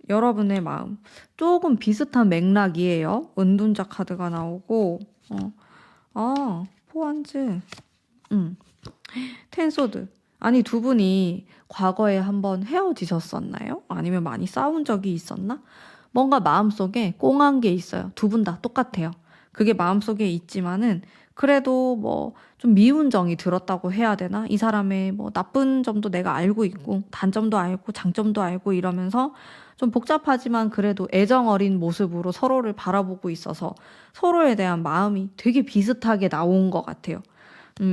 여러분의 마음. 조금 비슷한 맥락이에요. 은둔자 카드가 나오고 포안즈. 텐소드. 아니, 두 분이 과거에 한번 헤어지셨었나요? 아니면 많이 싸운 적이 있었나? 뭔가 마음속에 꽁한 게 있어요. 두 분 다 똑같아요. 그게 마음속에 있지만은 그래도 뭐 좀 미운 정이 들었다고 해야 되나? 이 사람의 뭐 나쁜 점도 내가 알고 있고 단점도 알고 장점도 알고 이러면서 좀 복잡하지만 그래도 애정 어린 모습으로 서로를 바라보고 있어서 서로에 대한 마음이 되게 비슷하게 나온 것 같아요.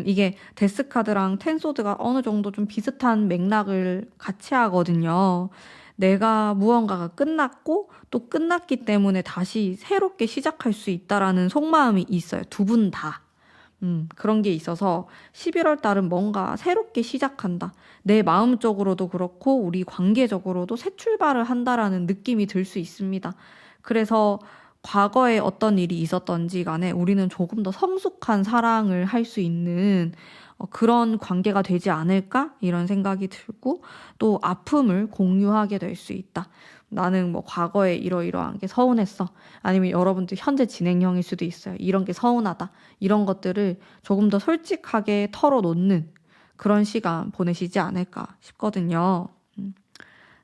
이게 데스카드랑 텐소드가 어느 정도 좀 비슷한 맥락을 같이 하거든요. 내가 무언가가 끝났고 또 끝났기 때문에 다시 새롭게 시작할 수 있다라는 속마음이 있어요. 두 분 다. 그런 게 있어서 11월 달은 뭔가 새롭게 시작한다. 내 마음적으로도 그렇고 우리 관계적으로도 새 출발을 한다라는 느낌이 들 수 있습니다. 그래서 과거에 어떤 일이 있었던지 간에 우리는 조금 더 성숙한 사랑을 할 수 있는 그런 관계가 되지 않을까? 이런 생각이 들고 또 아픔을 공유하게 될 수 있다. 나는 뭐 과거에 이러이러한 게 서운했어. 아니면 여러분들 현재 진행형일 수도 있어요. 이런 게 서운하다. 이런 것들을 조금 더 솔직하게 털어놓는 그런 시간 보내시지 않을까 싶거든요.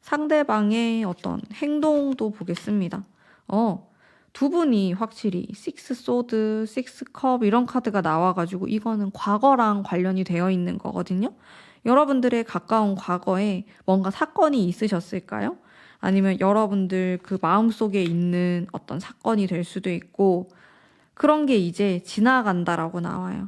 상대방의 어떤 행동도 보겠습니다. 두 분이 확실히 6 소드, 6 컵 이런 카드가 나와가지고 이거는 과거랑 관련이 되어 있는 거거든요. 여러분들의 가까운 과거에 뭔가 사건이 있으셨을까요? 아니면 여러분들 그 마음속에 있는 어떤 사건이 될 수도 있고 그런 게 이제 지나간다라고 나와요.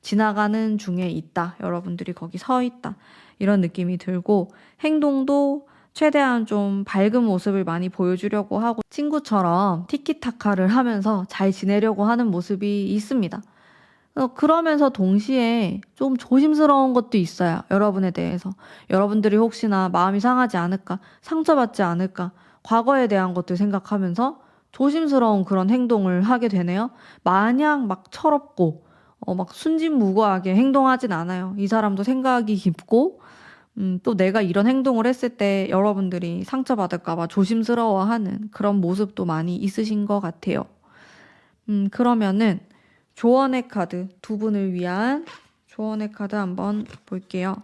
지나가는 중에 있다. 여러분들이 거기 서 있다. 이런 느낌이 들고 행동도 최대한 좀 밝은 모습을 많이 보여주려고 하고 친구처럼 티키타카를 하면서 잘 지내려고 하는 모습이 있습니다. 그러면서 동시에 좀 조심스러운 것도 있어요. 여러분에 대해서. 여러분들이 혹시나 마음이 상하지 않을까, 상처받지 않을까, 과거에 대한 것들 생각하면서 조심스러운 그런 행동을 하게 되네요. 마냥 막 철없고 막 순진무구하게 행동하진 않아요. 이 사람도 생각이 깊고 또 내가 이런 행동을 했을 때 여러분들이 상처받을까봐 조심스러워하는 그런 모습도 많이 있으신 것 같아요. 그러면은 조언의 카드, 두 분을 위한 조언의 카드 한번 볼게요.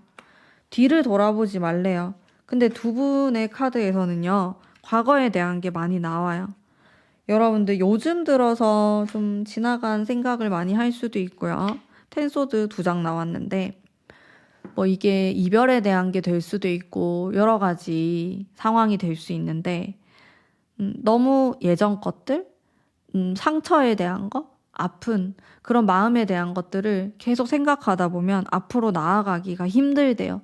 뒤를 돌아보지 말래요. 근데 두 분의 카드에서는요, 과거에 대한 게 많이 나와요. 여러분들 요즘 들어서 좀 지나간 생각을 많이 할 수도 있고요. 텐소드 2장 나왔는데, 뭐 이게 이별에 대한 게 될 수도 있고, 여러 가지 상황이 될 수 있는데, 너무 예전 것들, 상처에 대한 거, 아픈 그런 마음에 대한 것들을 계속 생각하다 보면 앞으로 나아가기가 힘들대요.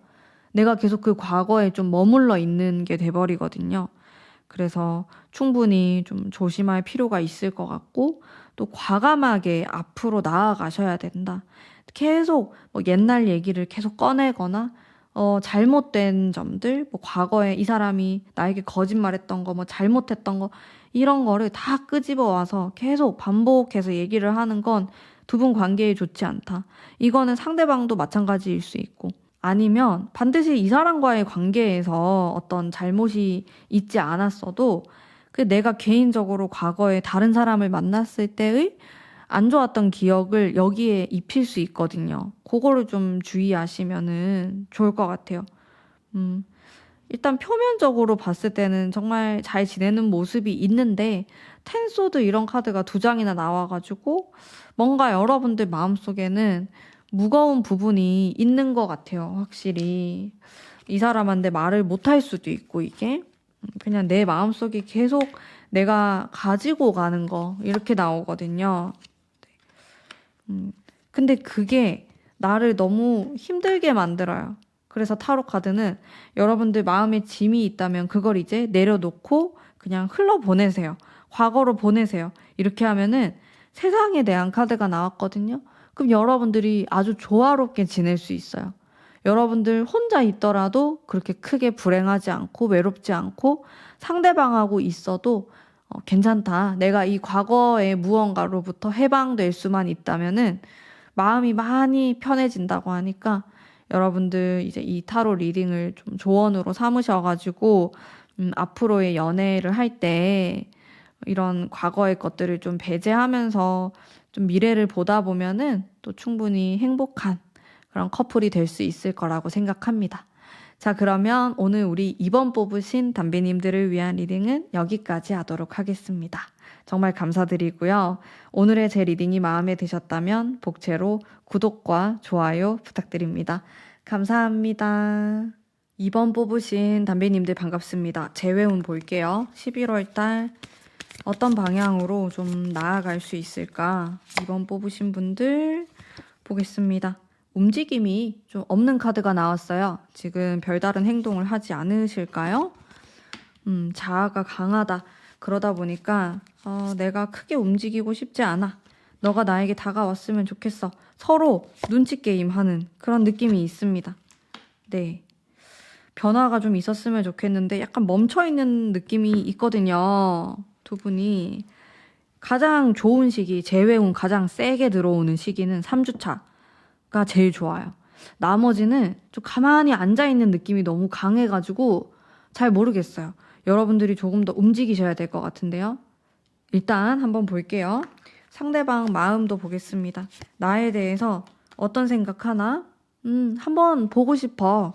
내가 계속 그 과거에 좀 머물러 있는 게 돼버리거든요. 그래서 충분히 좀 조심할 필요가 있을 것 같고, 또 과감하게 앞으로 나아가셔야 된다. 계속 뭐 옛날 얘기를 계속 꺼내거나, 잘못된 점들, 뭐 과거에 이 사람이 나에게 거짓말했던 거, 뭐 잘못했던 거, 이런 거를 다 끄집어 와서 계속 반복해서 얘기를 하는 건 두 분 관계에 좋지 않다. 이거는 상대방도 마찬가지일 수 있고, 아니면 반드시 이 사람과의 관계에서 어떤 잘못이 있지 않았어도 그 내가 개인적으로 과거에 다른 사람을 만났을 때의 안 좋았던 기억을 여기에 입힐 수 있거든요. 그거를 좀 주의하시면은 좋을 것 같아요. 일단 표면적으로 봤을 때는 정말 잘 지내는 모습이 있는데 텐소드 이런 카드가 2장이나 나와가지고 뭔가 여러분들 마음속에는 무거운 부분이 있는 것 같아요. 확실히 이 사람한테 말을 못할 수도 있고 이게 그냥 내 마음속에 계속 내가 가지고 가는 거 이렇게 나오거든요. 근데 그게 나를 너무 힘들게 만들어요. 그래서 타로 카드는 여러분들 마음에 짐이 있다면 그걸 이제 내려놓고 그냥 흘러보내세요. 과거로 보내세요. 이렇게 하면은 세상에 대한 카드가 나왔거든요. 그럼 여러분들이 아주 조화롭게 지낼 수 있어요. 여러분들 혼자 있더라도 그렇게 크게 불행하지 않고 외롭지 않고 상대방하고 있어도 괜찮다. 내가 이 과거의 무언가로부터 해방될 수만 있다면은 마음이 많이 편해진다고 하니까 여러분들 이제 이 타로 리딩을 좀 조언으로 삼으셔가지고 앞으로의 연애를 할 때 이런 과거의 것들을 좀 배제하면서 좀 미래를 보다 보면은 또 충분히 행복한 그런 커플이 될 수 있을 거라고 생각합니다. 자, 그러면 오늘 우리 2번 뽑으신 담비님들을 위한 리딩은 여기까지 하도록 하겠습니다. 정말 감사드리고요. 오늘의 제 리딩이 마음에 드셨다면 복채로 구독과 좋아요 부탁드립니다. 감사합니다. 2번 뽑으신 담비님들 반갑습니다. 재회운 볼게요. 11월 달 어떤 방향으로 좀 나아갈 수 있을까? 2번 뽑으신 분들 보겠습니다. 움직임이 좀 없는 카드가 나왔어요. 지금 별다른 행동을 하지 않으실까요? 자아가 강하다. 그러다 보니까 내가 크게 움직이고 싶지 않아. 너가 나에게 다가왔으면 좋겠어. 서로 눈치 게임 하는 그런 느낌이 있습니다. 네. 변화가 좀 있었으면 좋겠는데 약간 멈춰있는 느낌이 있거든요. 두 분이. 가장 좋은 시기, 재회운 가장 세게 들어오는 시기는 3주차가 제일 좋아요. 나머지는 좀 가만히 앉아있는 느낌이 너무 강해가지고 잘 모르겠어요. 여러분들이 조금 더 움직이셔야 될 것 같은데요. 일단 한번 볼게요. 상대방 마음도 보겠습니다. 나에 대해서 어떤 생각하나? 한번 보고 싶어.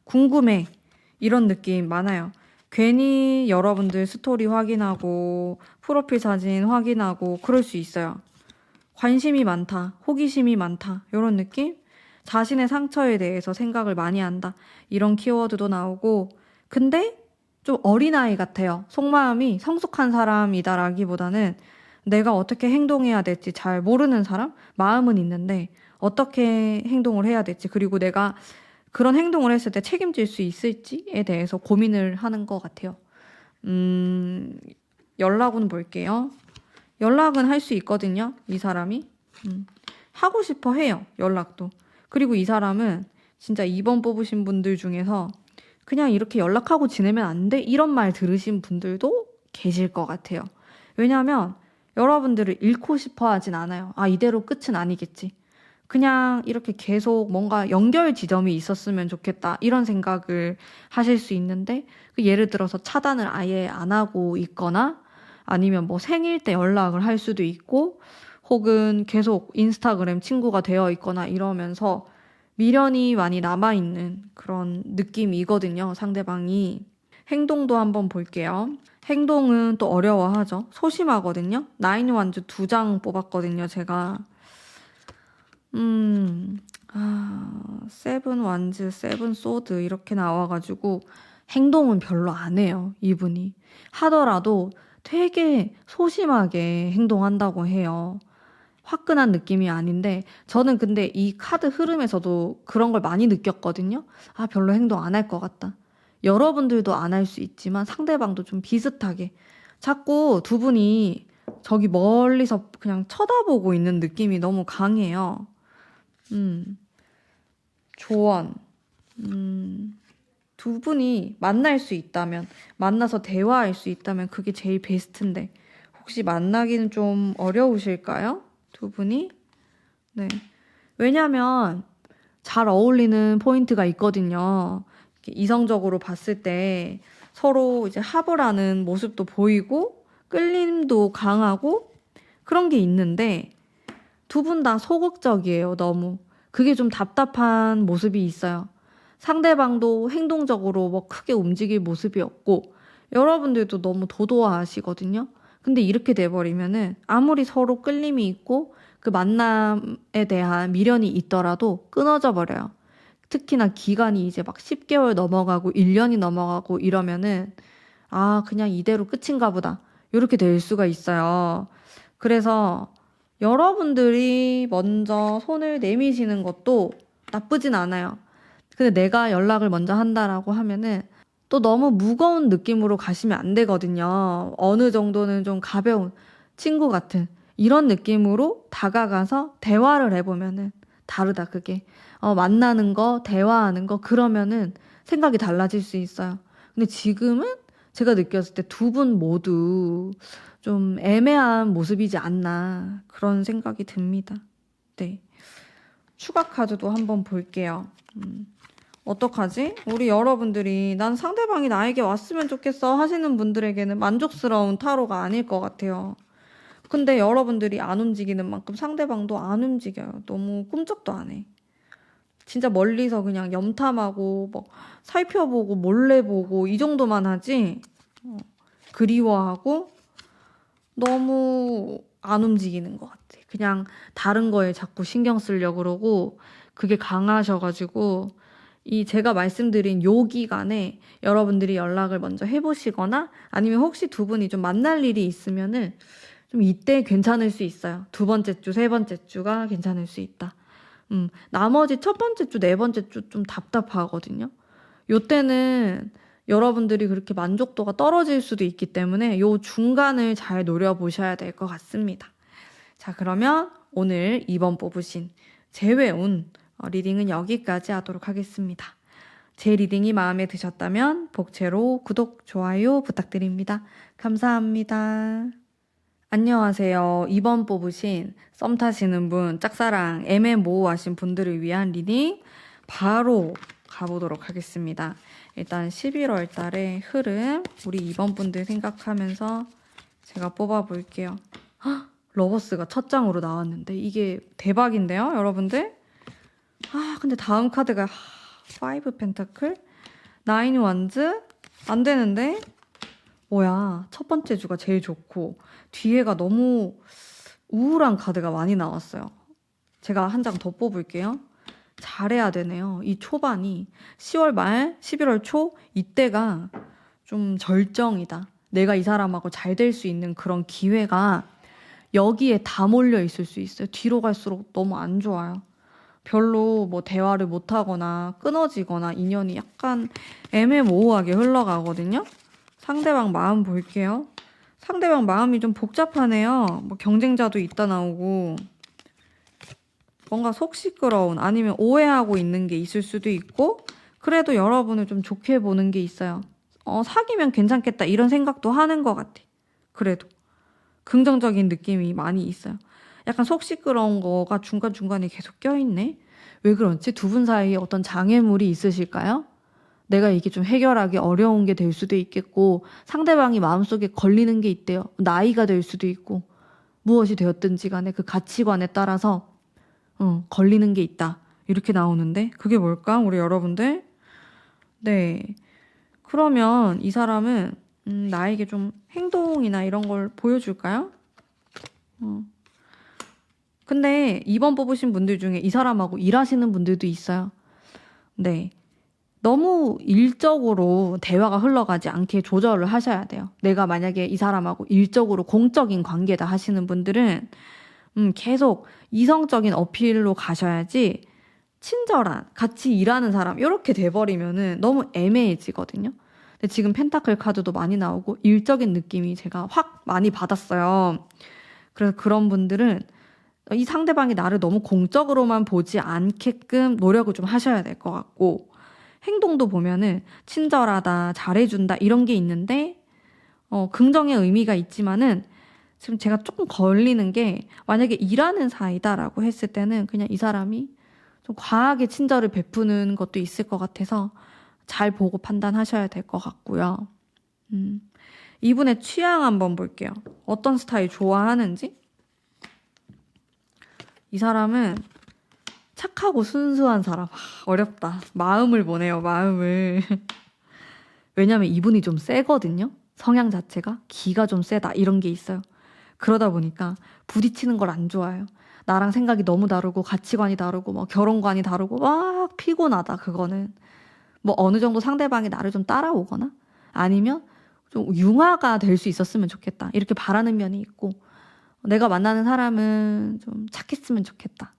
궁금해. 이런 느낌 많아요. 괜히 여러분들 스토리 확인하고 프로필 사진 확인하고 그럴 수 있어요. 관심이 많다. 호기심이 많다. 이런 느낌? 자신의 상처에 대해서 생각을 많이 한다. 이런 키워드도 나오고 근데 좀 어린아이 같아요. 속마음이 성숙한 사람이다라기보다는 내가 어떻게 행동해야 될지 잘 모르는 사람? 마음은 있는데 어떻게 행동을 해야 될지 그리고 내가 그런 행동을 했을 때 책임질 수 있을지에 대해서 고민을 하는 것 같아요. 연락은 볼게요. 연락은 할 수 있거든요. 이 사람이. 하고 싶어 해요. 연락도. 그리고 이 사람은 진짜 2번 뽑으신 분들 중에서 그냥 이렇게 연락하고 지내면 안 돼? 이런 말 들으신 분들도 계실 것 같아요. 왜냐하면 여러분들을 잃고 싶어 하진 않아요. 아, 이대로 끝은 아니겠지. 그냥 이렇게 계속 뭔가 연결 지점이 있었으면 좋겠다. 이런 생각을 하실 수 있는데, 예를 들어서 차단을 아예 안 하고 있거나, 아니면 뭐 생일 때 연락을 할 수도 있고, 혹은 계속 인스타그램 친구가 되어 있거나 이러면서 미련이 많이 남아있는 그런 느낌이거든요, 상대방이. 행동도 한번 볼게요. 행동은 또 어려워하죠. 소심하거든요. 나인 완즈 2장 뽑았거든요, 제가. 세븐 완즈, 세븐 소드 이렇게 나와가지고 행동은 별로 안 해요, 이분이. 하더라도 되게 소심하게 행동한다고 해요. 화끈한 느낌이 아닌데, 저는 근데 이 카드 흐름에서도 그런 걸 많이 느꼈거든요. 아, 별로 행동 안 할 것 같다. 여러분들도 안 할 수 있지만 상대방도 좀 비슷하게. 자꾸 두 분이 저기 멀리서 그냥 쳐다보고 있는 느낌이 너무 강해요. 조언. 두 분이 만날 수 있다면, 만나서 대화할 수 있다면 그게 제일 베스트인데, 혹시 만나기는 좀 어려우실까요? 두 분이? 네. 왜냐면 잘 어울리는 포인트가 있거든요. 이렇게 이성적으로 봤을 때 서로 이제 합을 하는 모습도 보이고, 끌림도 강하고, 그런 게 있는데, 두 분 다 소극적이에요, 너무. 그게 좀 답답한 모습이 있어요. 상대방도 행동적으로 뭐 크게 움직일 모습이 없고, 여러분들도 너무 도도하시거든요. 근데 이렇게 돼버리면은 아무리 서로 끌림이 있고 그 만남에 대한 미련이 있더라도 끊어져 버려요. 특히나 기간이 이제 막 10개월 넘어가고 1년이 넘어가고 이러면은 아, 그냥 이대로 끝인가 보다. 이렇게 될 수가 있어요. 그래서 여러분들이 먼저 손을 내미시는 것도 나쁘진 않아요. 근데 내가 연락을 먼저 한다라고 하면은 또 너무 무거운 느낌으로 가시면 안 되거든요. 어느 정도는 좀 가벼운 친구 같은 이런 느낌으로 다가가서 대화를 해보면은 다르다, 그게. 만나는 거, 대화하는 거, 그러면은 생각이 달라질 수 있어요. 근데 지금은 제가 느꼈을 때 두 분 모두 좀 애매한 모습이지 않나, 그런 생각이 듭니다. 네. 추가 카드도 한번 볼게요. 어떡하지? 우리 여러분들이 난 상대방이 나에게 왔으면 좋겠어 하시는 분들에게는 만족스러운 타로가 아닐 것 같아요. 근데 여러분들이 안 움직이는 만큼 상대방도 안 움직여요. 너무 꿈쩍도 안 해. 진짜 멀리서 그냥 염탐하고 뭐 살펴보고 몰래 보고 이 정도만 하지. 그리워하고 너무 안 움직이는 것 같아. 그냥 다른 거에 자꾸 신경 쓰려고 그러고 그게 강하셔가지고 이 제가 말씀드린 요 기간에 여러분들이 연락을 먼저 해보시거나 아니면 혹시 두 분이 좀 만날 일이 있으면은 좀 이때 괜찮을 수 있어요. 두 번째 주, 세 번째 주가 괜찮을 수 있다. 나머지 첫 번째 주, 네 번째 주 좀 답답하거든요. 요때는 여러분들이 그렇게 만족도가 떨어질 수도 있기 때문에 요 중간을 잘 노려보셔야 될 것 같습니다. 자, 그러면 오늘 2번 뽑으신 재회운 리딩은 여기까지 하도록 하겠습니다. 제 리딩이 마음에 드셨다면 복채로 구독, 좋아요 부탁드립니다. 감사합니다. 안녕하세요. 2번 뽑으신 썸 타시는 분, 짝사랑, 애매모호하신 분들을 위한 리딩 바로 가보도록 하겠습니다. 일단 11월 달의 흐름, 우리 2번 분들 생각하면서 제가 뽑아볼게요. 헉, 러버스가 첫 장으로 나왔는데 이게 대박인데요, 여러분들? 근데 다음 카드가 5 펜타클, 9 완즈? 안 되는데? 뭐야, 첫 번째 주가 제일 좋고 뒤에가 너무 우울한 카드가 많이 나왔어요. 제가 한 장 더 뽑을게요. 잘해야 되네요. 이 초반이 10월 말, 11월 초 이때가 좀 절정이다. 내가 이 사람하고 잘 될 수 있는 그런 기회가 여기에 다 몰려 있을 수 있어요. 뒤로 갈수록 너무 안 좋아요. 별로 뭐 대화를 못하거나 끊어지거나 인연이 약간 애매모호하게 흘러가거든요. 상대방 마음 볼게요. 상대방 마음이 좀 복잡하네요. 뭐 경쟁자도 있다 나오고 뭔가 속 시끄러운 아니면 오해하고 있는 게 있을 수도 있고 그래도 여러분을 좀 좋게 보는 게 있어요. 사귀면 괜찮겠다 이런 생각도 하는 것 같아. 그래도 긍정적인 느낌이 많이 있어요. 약간 속 시끄러운 거가 중간중간에 계속 껴있네. 왜 그런지 두 분 사이에 어떤 장애물이 있으실까요? 내가 이게 좀 해결하기 어려운 게 될 수도 있겠고 상대방이 마음속에 걸리는 게 있대요. 나이가 될 수도 있고 무엇이 되었든지 간에 그 가치관에 따라서 걸리는 게 있다. 이렇게 나오는데 그게 뭘까? 우리 여러분들? 네. 그러면 이 사람은 나에게 좀 행동이나 이런 걸 보여줄까요? 어. 근데 2번 뽑으신 분들 중에 이 사람하고 일하시는 분들도 있어요. 네. 너무 일적으로 대화가 흘러가지 않게 조절을 하셔야 돼요. 내가 만약에 이 사람하고 일적으로 공적인 관계다 하시는 분들은 계속 이성적인 어필로 가셔야지 친절한 같이 일하는 사람 이렇게 돼버리면은 너무 애매해지거든요. 근데 지금 펜타클 카드도 많이 나오고 일적인 느낌이 제가 확 많이 받았어요. 그래서 그런 분들은 이 상대방이 나를 너무 공적으로만 보지 않게끔 노력을 좀 하셔야 될 것 같고 행동도 보면은 친절하다, 잘해준다 이런 게 있는데 긍정의 의미가 있지만은 지금 제가 조금 걸리는 게 만약에 일하는 사이다라고 했을 때는 그냥 이 사람이 좀 과하게 친절을 베푸는 것도 있을 것 같아서 잘 보고 판단하셔야 될 것 같고요. 이분의 취향 한번 볼게요. 어떤 스타일 좋아하는지? 이 사람은 착하고 순수한 사람. 어렵다. 마음을 보내요, 마음을. 왜냐면 이분이 좀 세거든요. 성향 자체가 기가 좀 세다 이런 게 있어요. 그러다 보니까 부딪히는 걸 안 좋아해요. 나랑 생각이 너무 다르고 가치관이 다르고 뭐 결혼관이 다르고 막 피곤하다 그거는. 뭐 어느 정도 상대방이 나를 좀 따라오거나 아니면 좀 융화가 될 수 있었으면 좋겠다. 이렇게 바라는 면이 있고 내가 만나는 사람은 좀 착했으면 좋겠다.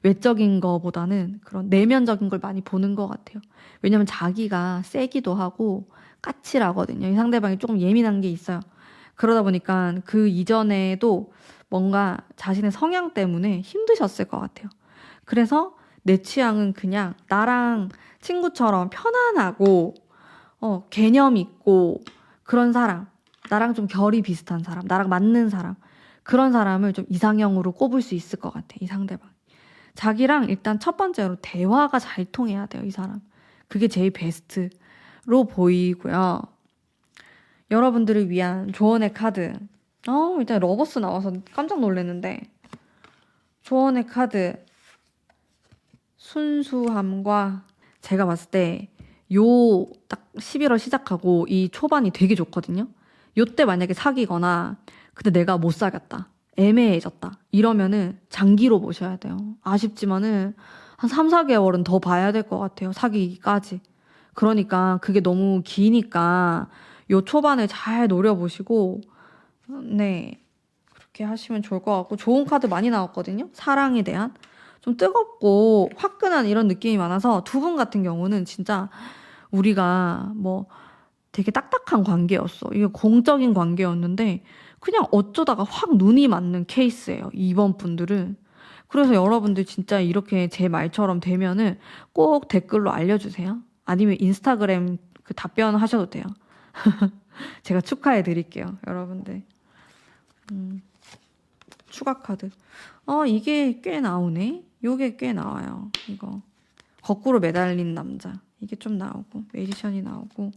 외적인 거보다는 그런 내면적인 걸 많이 보는 것 같아요. 왜냐면 자기가 세기도 하고 까칠하거든요. 이 상대방이 조금 예민한 게 있어요. 그러다 보니까 그 이전에도 뭔가 자신의 성향 때문에 힘드셨을 것 같아요. 그래서 내 취향은 그냥 나랑 친구처럼 편안하고 개념 있고 그런 사람, 나랑 좀 결이 비슷한 사람, 나랑 맞는 사람 그런 사람을 좀 이상형으로 꼽을 수 있을 것 같아, 이 상대방. 자기랑 일단 첫 번째로 대화가 잘 통해야 돼요, 이 사람. 그게 제일 베스트로 보이고요. 여러분들을 위한 조언의 카드. 일단 러버스 나와서 깜짝 놀랐는데. 조언의 카드. 순수함과 제가 봤을 때 요 딱 11월 시작하고 이 초반이 되게 좋거든요. 요때 만약에 사귀거나 근데 내가 못 사귀었다. 애매해졌다. 이러면은 장기로 보셔야 돼요. 아쉽지만은 한 3, 4개월은 더 봐야 될 것 같아요. 사귀기까지. 그러니까 그게 너무 기니까 요 초반을 잘 노려보시고 네 그렇게 하시면 좋을 것 같고 좋은 카드 많이 나왔거든요. 사랑에 대한 좀 뜨겁고 화끈한 이런 느낌이 많아서 두 분 같은 경우는 진짜 우리가 뭐 되게 딱딱한 관계였어. 이게 공적인 관계였는데 그냥 어쩌다가 확 눈이 맞는 케이스예요. 이번 분들은. 그래서 여러분들 진짜 이렇게 제 말처럼 되면은 꼭 댓글로 알려주세요. 아니면 인스타그램 그 답변 하셔도 돼요. 제가 축하해 드릴게요. 여러분들. 추가 카드. 이게 꽤 나오네. 요게 꽤 나와요. 이거. 거꾸로 매달린 남자. 이게 좀 나오고 매지션이 나오고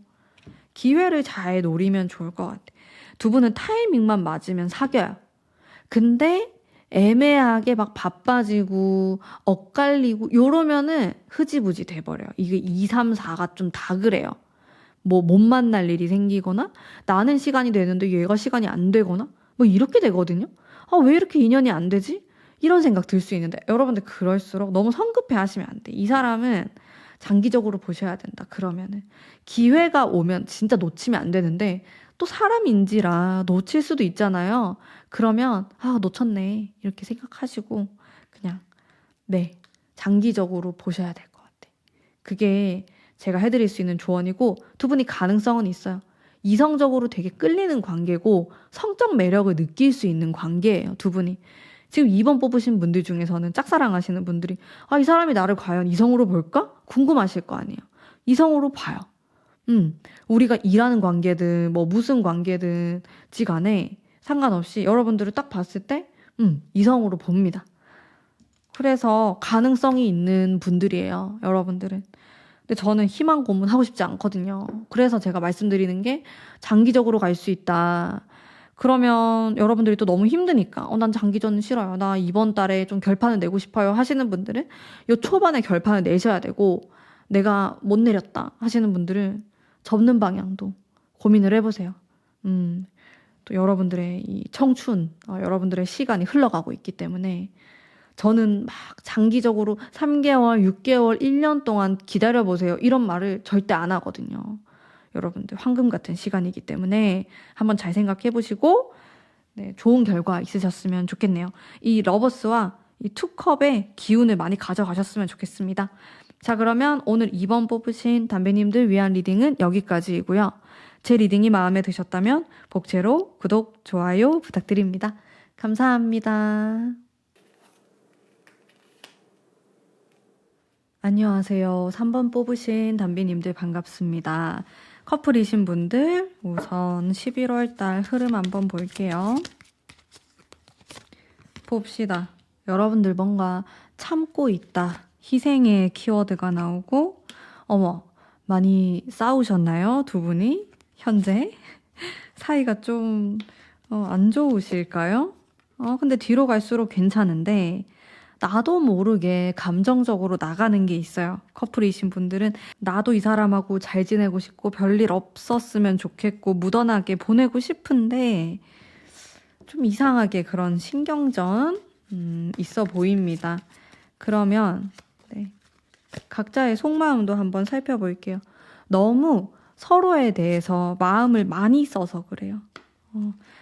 기회를 잘 노리면 좋을 것 같아. 두 분은 타이밍만 맞으면 사겨요. 근데 애매하게 막 바빠지고 엇갈리고 요러면은 흐지부지 돼버려요. 이게 2, 3, 4가 좀 다 그래요. 뭐 못 만날 일이 생기거나 나는 시간이 되는데 얘가 시간이 안 되거나 뭐 이렇게 되거든요. 왜 이렇게 인연이 안 되지? 이런 생각 들 수 있는데 여러분들 그럴수록 너무 성급해 하시면 안 돼. 이 사람은 장기적으로 보셔야 된다. 그러면은 기회가 오면 진짜 놓치면 안 되는데 또 사람인지라 놓칠 수도 있잖아요. 그러면 놓쳤네 이렇게 생각하시고 그냥 네 장기적으로 보셔야 될 것 같아. 그게 제가 해드릴 수 있는 조언이고 두 분이 가능성은 있어요. 이성적으로 되게 끌리는 관계고 성적 매력을 느낄 수 있는 관계예요. 두 분이. 지금 2번 뽑으신 분들 중에서는 짝사랑 하시는 분들이 이 사람이 나를 과연 이성으로 볼까? 궁금하실 거 아니에요. 이성으로 봐요. 우리가 일하는 관계든 뭐 무슨 관계든지 간에 상관없이 여러분들을 딱 봤을 때 이성으로 봅니다. 그래서 가능성이 있는 분들이에요, 여러분들은. 근데 저는 희망 고문하고 싶지 않거든요. 그래서 제가 말씀드리는 게 장기적으로 갈 수 있다. 그러면 여러분들이 또 너무 힘드니까 난 장기전은 싫어요. 나 이번 달에 좀 결판을 내고 싶어요 하시는 분들은 요 초반에 결판을 내셔야 되고, 내가 못 내렸다 하시는 분들은 접는 방향도 고민을 해보세요. 또 여러분들의 이 청춘, 여러분들의 시간이 흘러가고 있기 때문에 저는 막 장기적으로 3개월, 6개월, 1년 동안 기다려보세요 이런 말을 절대 안 하거든요. 여러분들 황금 같은 시간이기 때문에 한번 잘 생각해 보시고, 네, 좋은 결과 있으셨으면 좋겠네요. 이 러버스와 이 투컵의 기운을 많이 가져가셨으면 좋겠습니다. 자, 그러면 오늘 2번 뽑으신 담배님들 위한 리딩은 여기까지이고요. 제 리딩이 마음에 드셨다면 복채로 구독, 좋아요 부탁드립니다. 감사합니다. 안녕하세요. 3번 뽑으신 담비님들 반갑습니다. 커플이신 분들 우선 11월 달 흐름 한번 볼게요. 봅시다. 여러분들 뭔가 참고 있다. 희생의 키워드가 나오고, 어머, 많이 싸우셨나요? 두 분이? 현재? 사이가 좀 안 좋으실까요? 근데 뒤로 갈수록 괜찮은데 나도 모르게 감정적으로 나가는 게 있어요. 커플이신 분들은 나도 이 사람하고 잘 지내고 싶고 별일 없었으면 좋겠고 무던하게 보내고 싶은데 좀 이상하게 그런 신경전 있어 보입니다. 그러면 네, 각자의 속마음도 한번 살펴볼게요. 너무 서로에 대해서 마음을 많이 써서 그래요.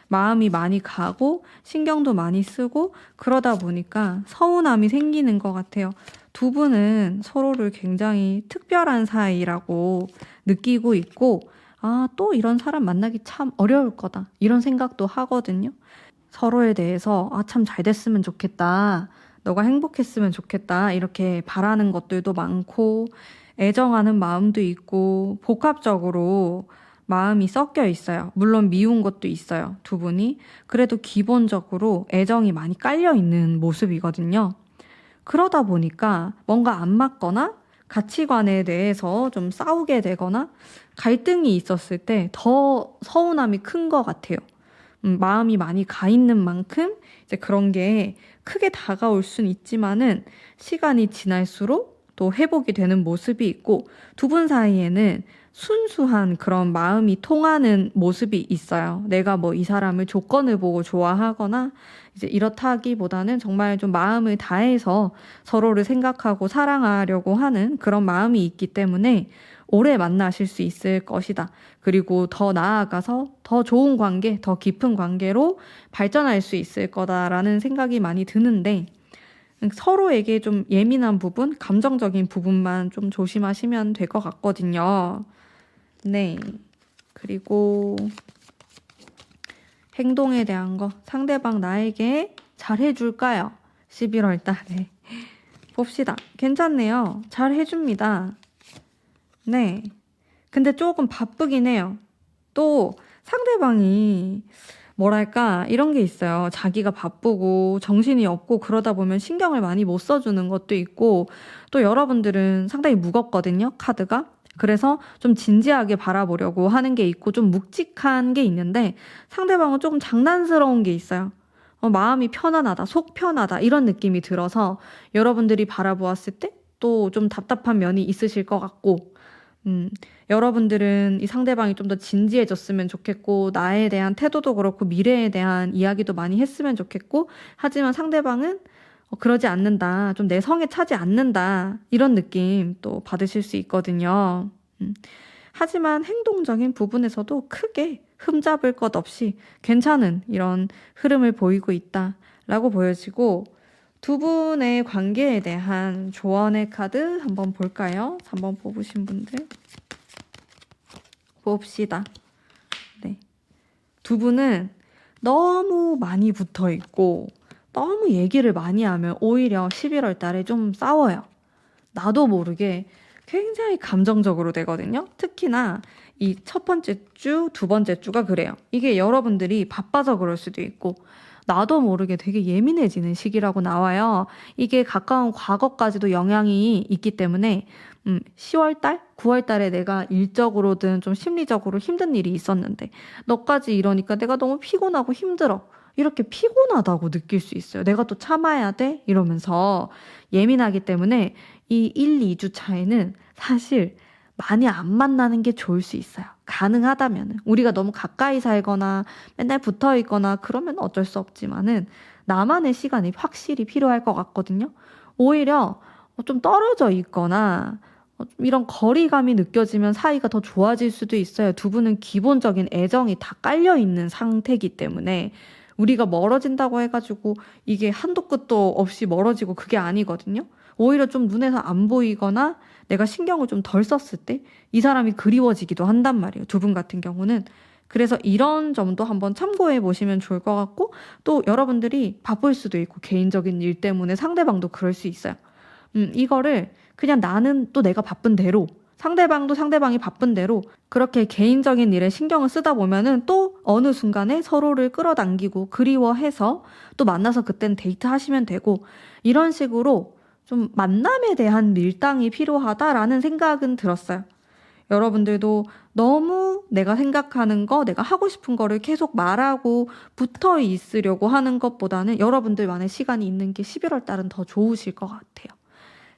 마음이 많이 가고 신경도 많이 쓰고 그러다 보니까 서운함이 생기는 것 같아요. 두 분은 서로를 굉장히 특별한 사이라고 느끼고 있고, 또 이런 사람 만나기 참 어려울 거다 이런 생각도 하거든요. 서로에 대해서 참 잘 됐으면 좋겠다, 너가 행복했으면 좋겠다 이렇게 바라는 것들도 많고 애정하는 마음도 있고 복합적으로 마음이 섞여 있어요. 물론 미운 것도 있어요, 두 분이. 그래도 기본적으로 애정이 많이 깔려 있는 모습이거든요. 그러다 보니까 뭔가 안 맞거나 가치관에 대해서 좀 싸우게 되거나 갈등이 있었을 때 더 서운함이 큰 것 같아요. 마음이 많이 가 있는 만큼 이제 그런 게 크게 다가올 순 있지만은 시간이 지날수록 또 회복이 되는 모습이 있고, 두 분 사이에는 순수한 그런 마음이 통하는 모습이 있어요. 내가 뭐 이 사람을 조건을 보고 좋아하거나 이제 이렇다 하기보다는 정말 좀 마음을 다해서 서로를 생각하고 사랑하려고 하는 그런 마음이 있기 때문에 오래 만나실 수 있을 것이다. 그리고 더 나아가서 더 좋은 관계, 더 깊은 관계로 발전할 수 있을 거다라는 생각이 많이 드는데, 서로에게 좀 예민한 부분, 감정적인 부분만 좀 조심하시면 될 것 같거든요. 네. 그리고 행동에 대한 거, 상대방 나에게 잘해줄까요? 11월 달에. 봅시다. 괜찮네요. 잘해줍니다. 네. 근데 조금 바쁘긴 해요. 또 상대방이 뭐랄까 이런 게 있어요. 자기가 바쁘고 정신이 없고 그러다 보면 신경을 많이 못 써주는 것도 있고, 또 여러분들은 상당히 무겁거든요, 카드가. 그래서 좀 진지하게 바라보려고 하는 게 있고 좀 묵직한 게 있는데, 상대방은 조금 장난스러운 게 있어요. 마음이 편안하다, 속 편하다 이런 느낌이 들어서 여러분들이 바라보았을 때 또 좀 답답한 면이 있으실 것 같고, 여러분들은 이 상대방이 좀 더 진지해졌으면 좋겠고 나에 대한 태도도 그렇고 미래에 대한 이야기도 많이 했으면 좋겠고, 하지만 상대방은 그러지 않는다, 좀 내 성에 차지 않는다 이런 느낌 또 받으실 수 있거든요. 하지만 행동적인 부분에서도 크게 흠잡을 것 없이 괜찮은 이런 흐름을 보이고 있다라고 보여지고, 두 분의 관계에 대한 조언의 카드 한번 볼까요? 3번 뽑으신 분들 봅시다. 네. 두 분은 너무 많이 붙어 있고 너무 얘기를 많이 하면 오히려 11월 달에 좀 싸워요. 나도 모르게 굉장히 감정적으로 되거든요. 특히나 이 첫 번째 주, 두 번째 주가 그래요. 이게 여러분들이 바빠서 그럴 수도 있고 나도 모르게 되게 예민해지는 시기라고 나와요. 이게 가까운 과거까지도 영향이 있기 때문에 10월 달, 9월 달에 내가 일적으로든 좀 심리적으로 힘든 일이 있었는데 너까지 이러니까 내가 너무 피곤하고 힘들어. 이렇게 피곤하다고 느낄 수 있어요. 내가 또 참아야 돼? 이러면서 예민하기 때문에 이 1, 2주 차에는 사실 많이 안 만나는 게 좋을 수 있어요. 가능하다면은. 우리가 너무 가까이 살거나 맨날 붙어 있거나 그러면 어쩔 수 없지만은 나만의 시간이 확실히 필요할 것 같거든요. 오히려 좀 떨어져 있거나 좀 이런 거리감이 느껴지면 사이가 더 좋아질 수도 있어요. 두 분은 기본적인 애정이 다 깔려 있는 상태이기 때문에 우리가 멀어진다고 해가지고 이게 한도 끝도 없이 멀어지고 그게 아니거든요. 오히려 좀 눈에서 안 보이거나 내가 신경을 좀 덜 썼을 때 이 사람이 그리워지기도 한단 말이에요. 두 분 같은 경우는. 그래서 이런 점도 한번 참고해 보시면 좋을 것 같고 또 여러분들이 바쁠 수도 있고 개인적인 일 때문에 상대방도 그럴 수 있어요. 이거를 그냥 나는 또 내가 바쁜 대로 상대방도 상대방이 바쁜 대로 그렇게 개인적인 일에 신경을 쓰다 보면은 또 어느 순간에 서로를 끌어당기고 그리워해서 또 만나서 그땐 데이트 하시면 되고 이런 식으로 좀 만남에 대한 밀당이 필요하다라는 생각은 들었어요. 여러분들도 너무 내가 생각하는 거, 내가 하고 싶은 거를 계속 말하고 붙어 있으려고 하는 것보다는 여러분들만의 시간이 있는 게 11월 달은 더 좋으실 것 같아요.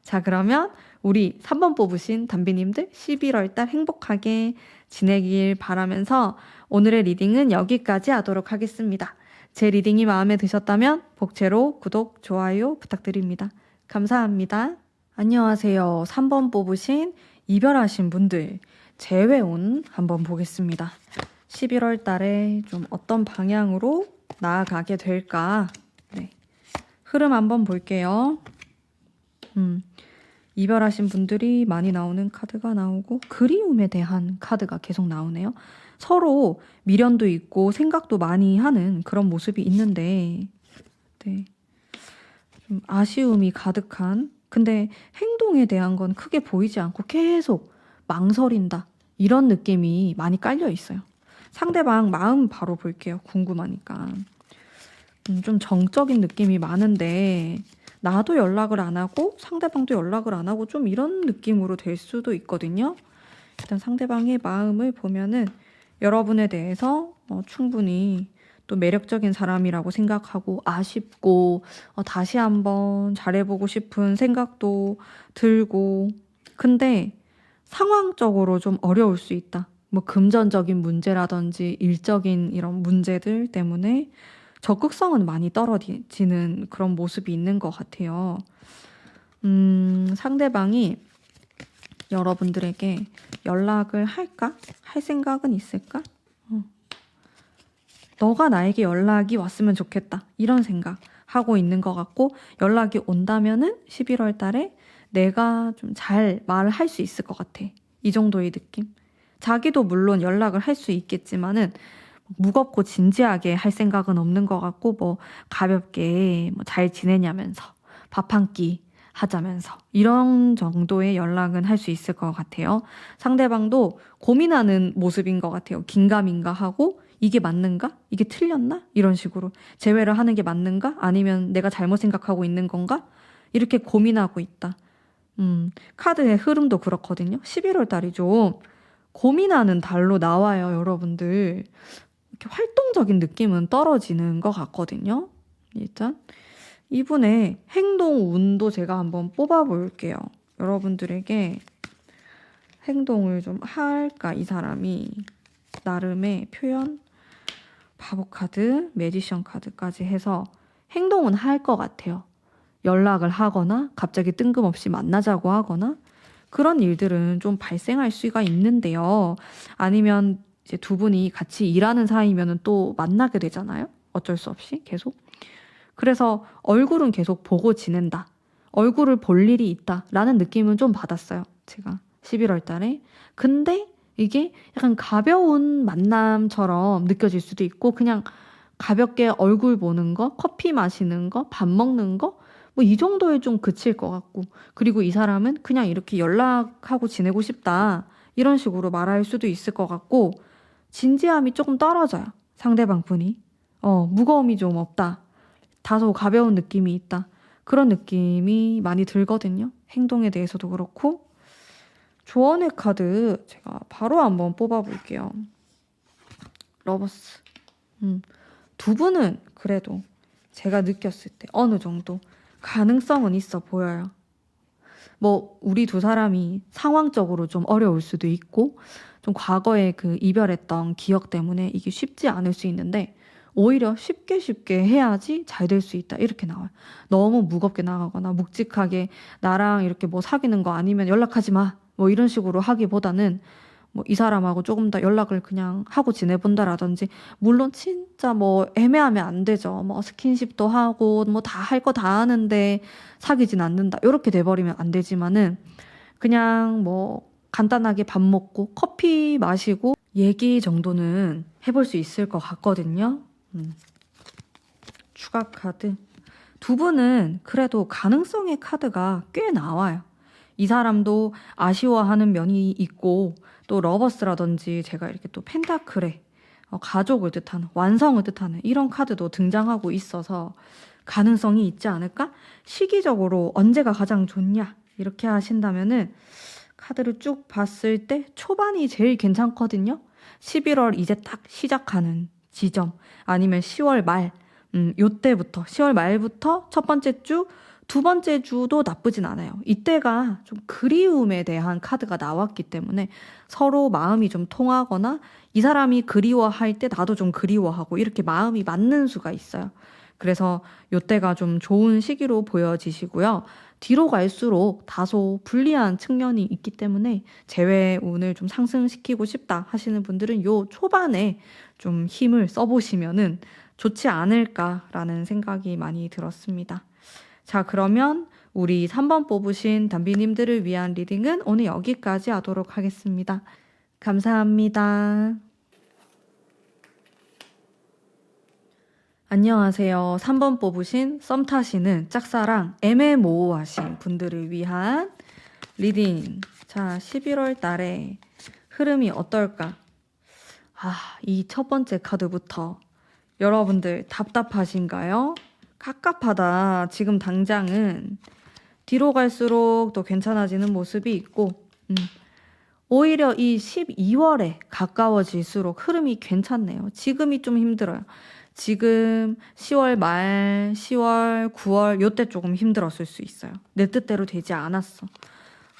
자, 그러면 우리 3번 뽑으신 담비님들 11월 달 행복하게 지내길 바라면서 오늘의 리딩은 여기까지 하도록 하겠습니다. 제 리딩이 마음에 드셨다면 복채로 구독, 좋아요 부탁드립니다. 감사합니다. 안녕하세요. 3번 뽑으신 이별하신 분들 재회운 한번 보겠습니다. 11월 달에 좀 어떤 방향으로 나아가게 될까? 네. 흐름 한번 볼게요. 이별하신 분들이 많이 나오는 카드가 나오고 그리움에 대한 카드가 계속 나오네요. 서로 미련도 있고 생각도 많이 하는 그런 모습이 있는데 네. 좀 아쉬움이 가득한 근데 행동에 대한 건 크게 보이지 않고 계속 망설인다. 이런 느낌이 많이 깔려 있어요. 상대방 마음 바로 볼게요. 궁금하니까. 좀 정적인 느낌이 많은데 나도 연락을 안 하고 상대방도 연락을 안 하고 좀 이런 느낌으로 될 수도 있거든요. 일단 상대방의 마음을 보면은 여러분에 대해서 충분히 또 매력적인 사람이라고 생각하고 아쉽고 다시 한번 잘해보고 싶은 생각도 들고 근데 상황적으로 좀 어려울 수 있다. 뭐 금전적인 문제라든지 일적인 이런 문제들 때문에 적극성은 많이 떨어지는 그런 모습이 있는 것 같아요. 상대방이 여러분들에게 연락을 할까? 할 생각은 있을까? 너가 나에게 연락이 왔으면 좋겠다. 이런 생각 하고 있는 것 같고 연락이 온다면은 11월 달에 내가 좀 잘 말을 할 수 있을 것 같아. 이 정도의 느낌. 자기도 물론 연락을 할 수 있겠지만은 무겁고 진지하게 할 생각은 없는 것 같고 뭐 가볍게 뭐 잘 지내냐면서 밥 한 끼 하자면서 이런 정도의 연락은 할 수 있을 것 같아요. 상대방도 고민하는 모습인 것 같아요. 긴가민가 하고 이게 맞는가? 이게 틀렸나? 이런 식으로 재회를 하는 게 맞는가? 아니면 내가 잘못 생각하고 있는 건가? 이렇게 고민하고 있다. 카드의 흐름도 그렇거든요. 11월 달이 좀 고민하는 달로 나와요, 여러분들. 이렇게 활동적인 느낌은 떨어지는 것 같거든요. 일단 이분의 행동 운도 제가 한번 뽑아볼게요. 여러분들에게 행동을 좀 할까, 이 사람이. 나름의 표현, 바보 카드, 매지션 카드까지 해서 행동은 할 것 같아요. 연락을 하거나 갑자기 뜬금없이 만나자고 하거나 그런 일들은 좀 발생할 수가 있는데요. 아니면 이제 두 분이 같이 일하는 사이면은 또 만나게 되잖아요. 어쩔 수 없이 계속. 그래서 얼굴은 계속 보고 지낸다. 얼굴을 볼 일이 있다라는 느낌은 좀 받았어요. 제가 11월 달에. 근데 이게 약간 가벼운 만남처럼 느껴질 수도 있고 그냥 가볍게 얼굴 보는 거, 커피 마시는 거, 밥 먹는 거 뭐 이 정도에 좀 그칠 것 같고 그리고 이 사람은 그냥 이렇게 연락하고 지내고 싶다 이런 식으로 말할 수도 있을 것 같고 진지함이 조금 떨어져요. 상대방 분이. 무거움이 좀 없다. 다소 가벼운 느낌이 있다. 그런 느낌이 많이 들거든요. 행동에 대해서도 그렇고. 조언의 카드 제가 바로 한번 뽑아볼게요. 러버스. 두 분은 그래도 제가 느꼈을 때 어느 정도 가능성은 있어 보여요. 뭐 우리 두 사람이 상황적으로 좀 어려울 수도 있고 좀 과거에 그 이별했던 기억 때문에 이게 쉽지 않을 수 있는데 오히려 쉽게 해야지 잘 될 수 있다 이렇게 나와요. 너무 무겁게 나가거나 묵직하게 나랑 이렇게 뭐 사귀는 거 아니면 연락하지 마 뭐 이런 식으로 하기보다는 뭐 이 사람하고 조금 더 연락을 그냥 하고 지내본다라든지 물론 진짜 뭐 애매하면 안 되죠. 뭐 스킨십도 하고 뭐 다 할 거 다 하는데 사귀진 않는다. 이렇게 돼버리면 안 되지만은 그냥 뭐 간단하게 밥 먹고 커피 마시고 얘기 정도는 해볼 수 있을 것 같거든요. 추가 카드. 두 분은 그래도 가능성의 카드가 꽤 나와요. 이 사람도 아쉬워하는 면이 있고 또 러버스라든지 제가 이렇게 또 펜타클에 가족을 뜻하는 완성을 뜻하는 이런 카드도 등장하고 있어서 가능성이 있지 않을까? 시기적으로 언제가 가장 좋냐? 이렇게 하신다면은 카드를 쭉 봤을 때 초반이 제일 괜찮거든요. 11월 이제 딱 시작하는 지점 아니면 10월 말 요때부터 10월 말부터 첫 번째 주 두 번째 주도 나쁘진 않아요. 이때가 좀 그리움에 대한 카드가 나왔기 때문에 서로 마음이 좀 통하거나 이 사람이 그리워할 때 나도 좀 그리워하고 이렇게 마음이 맞는 수가 있어요. 그래서 이때가 좀 좋은 시기로 보여지시고요. 뒤로 갈수록 다소 불리한 측면이 있기 때문에 재회 운을 좀 상승시키고 싶다 하시는 분들은 요 초반에 좀 힘을 써보시면은 좋지 않을까라는 생각이 많이 들었습니다. 자, 그러면 우리 3번 뽑으신 담비님들을 위한 리딩은 오늘 여기까지 하도록 하겠습니다. 감사합니다. 안녕하세요. 3번 뽑으신 썸 타시는 짝사랑 애매모호하신 분들을 위한 리딩. 자, 11월 달에 흐름이 어떨까? 이 첫 번째 카드부터 여러분들 답답하신가요? 갑갑하다. 지금 당장은 뒤로 갈수록 더 괜찮아지는 모습이 있고 오히려 이 12월에 가까워질수록 흐름이 괜찮네요. 지금이 좀 힘들어요. 지금 10월 말, 10월, 9월 요때 조금 힘들었을 수 있어요. 내 뜻대로 되지 않았어.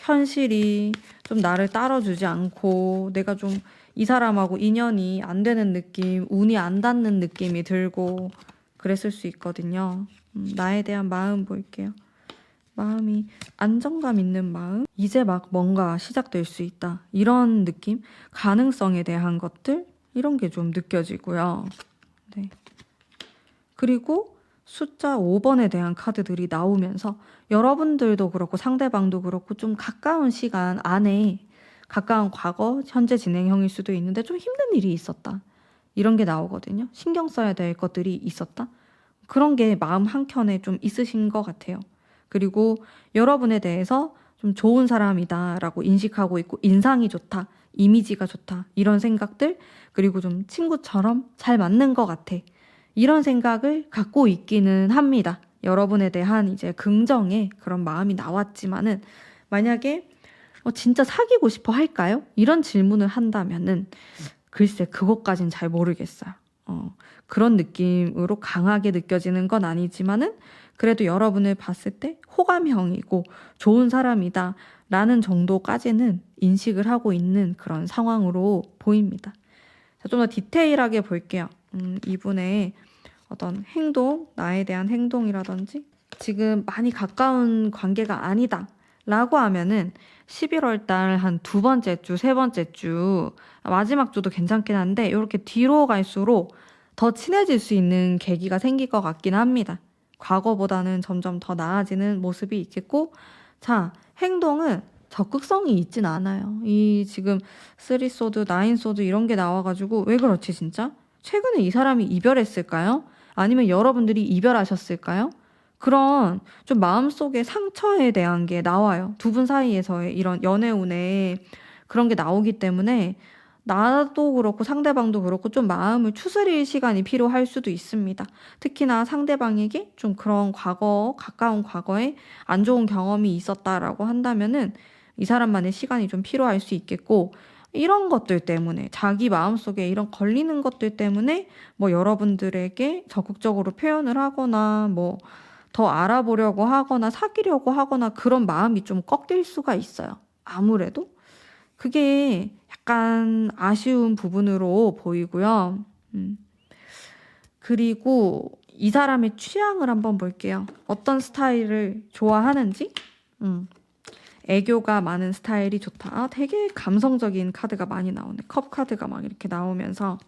현실이 좀 나를 따라주지 않고 내가 좀 이 사람하고 인연이 안 되는 느낌, 운이 안 닿는 느낌이 들고 그랬을 수 있거든요. 나에 대한 마음 볼게요. 마음이 안정감 있는 마음? 이제 막 뭔가 시작될 수 있다. 이런 느낌? 가능성에 대한 것들? 이런 게 좀 느껴지고요. 네. 그리고 숫자 5번에 대한 카드들이 나오면서 여러분들도 그렇고 상대방도 그렇고 좀 가까운 시간 안에 가까운 과거, 현재 진행형일 수도 있는데 좀 힘든 일이 있었다. 이런 게 나오거든요. 신경 써야 될 것들이 있었다. 그런 게 마음 한켠에 좀 있으신 것 같아요. 그리고 여러분에 대해서 좀 좋은 사람이다 라고 인식하고 있고 인상이 좋다, 이미지가 좋다 이런 생각들 그리고 좀 친구처럼 잘 맞는 것 같아 이런 생각을 갖고 있기는 합니다. 여러분에 대한 이제 긍정의 그런 마음이 나왔지만은 만약에 진짜 사귀고 싶어 할까요? 이런 질문을 한다면은 글쎄 그것까진 잘 모르겠어요. 그런 느낌으로 강하게 느껴지는 건 아니지만은 그래도 여러분을 봤을 때 호감형이고 좋은 사람이다 라는 정도까지는 인식을 하고 있는 그런 상황으로 보입니다. 좀 더 디테일하게 볼게요. 이분의 어떤 행동, 나에 대한 행동이라든지 지금 많이 가까운 관계가 아니다 라고 하면은 11월 달 한 두 번째 주, 세 번째 주, 마지막 주도 괜찮긴 한데 이렇게 뒤로 갈수록 더 친해질 수 있는 계기가 생길 것 같긴 합니다. 과거보다는 점점 더 나아지는 모습이 있겠고 자, 행동은 적극성이 있진 않아요. 이 지금 3소드, 9소드 이런 게 나와가지고 왜 그렇지 진짜? 최근에 이 사람이 이별했을까요? 아니면 여러분들이 이별하셨을까요? 그런 좀 마음속의 상처에 대한 게 나와요. 두 분 사이에서의 이런 연애운에 그런 게 나오기 때문에 나도 그렇고 상대방도 그렇고 좀 마음을 추스릴 시간이 필요할 수도 있습니다. 특히나 상대방에게 좀 그런 가까운 과거에 안 좋은 경험이 있었다라고 한다면은 이 사람만의 시간이 좀 필요할 수 있겠고, 이런 것들 때문에, 자기 마음속에 이런 걸리는 것들 때문에 뭐 여러분들에게 적극적으로 표현을 하거나 뭐 더 알아보려고 하거나 사귀려고 하거나 그런 마음이 좀 꺾일 수가 있어요. 아무래도. 그게 약간 아쉬운 부분으로 보이고요. 음. 그리고 이 사람의 취향을 한번 볼게요. 어떤 스타일을 좋아하는지. 애교가 많은 스타일이 좋다. 아, 되게 감성적인 카드가 많이 나오네. 컵 카드가 막 이렇게 나오면서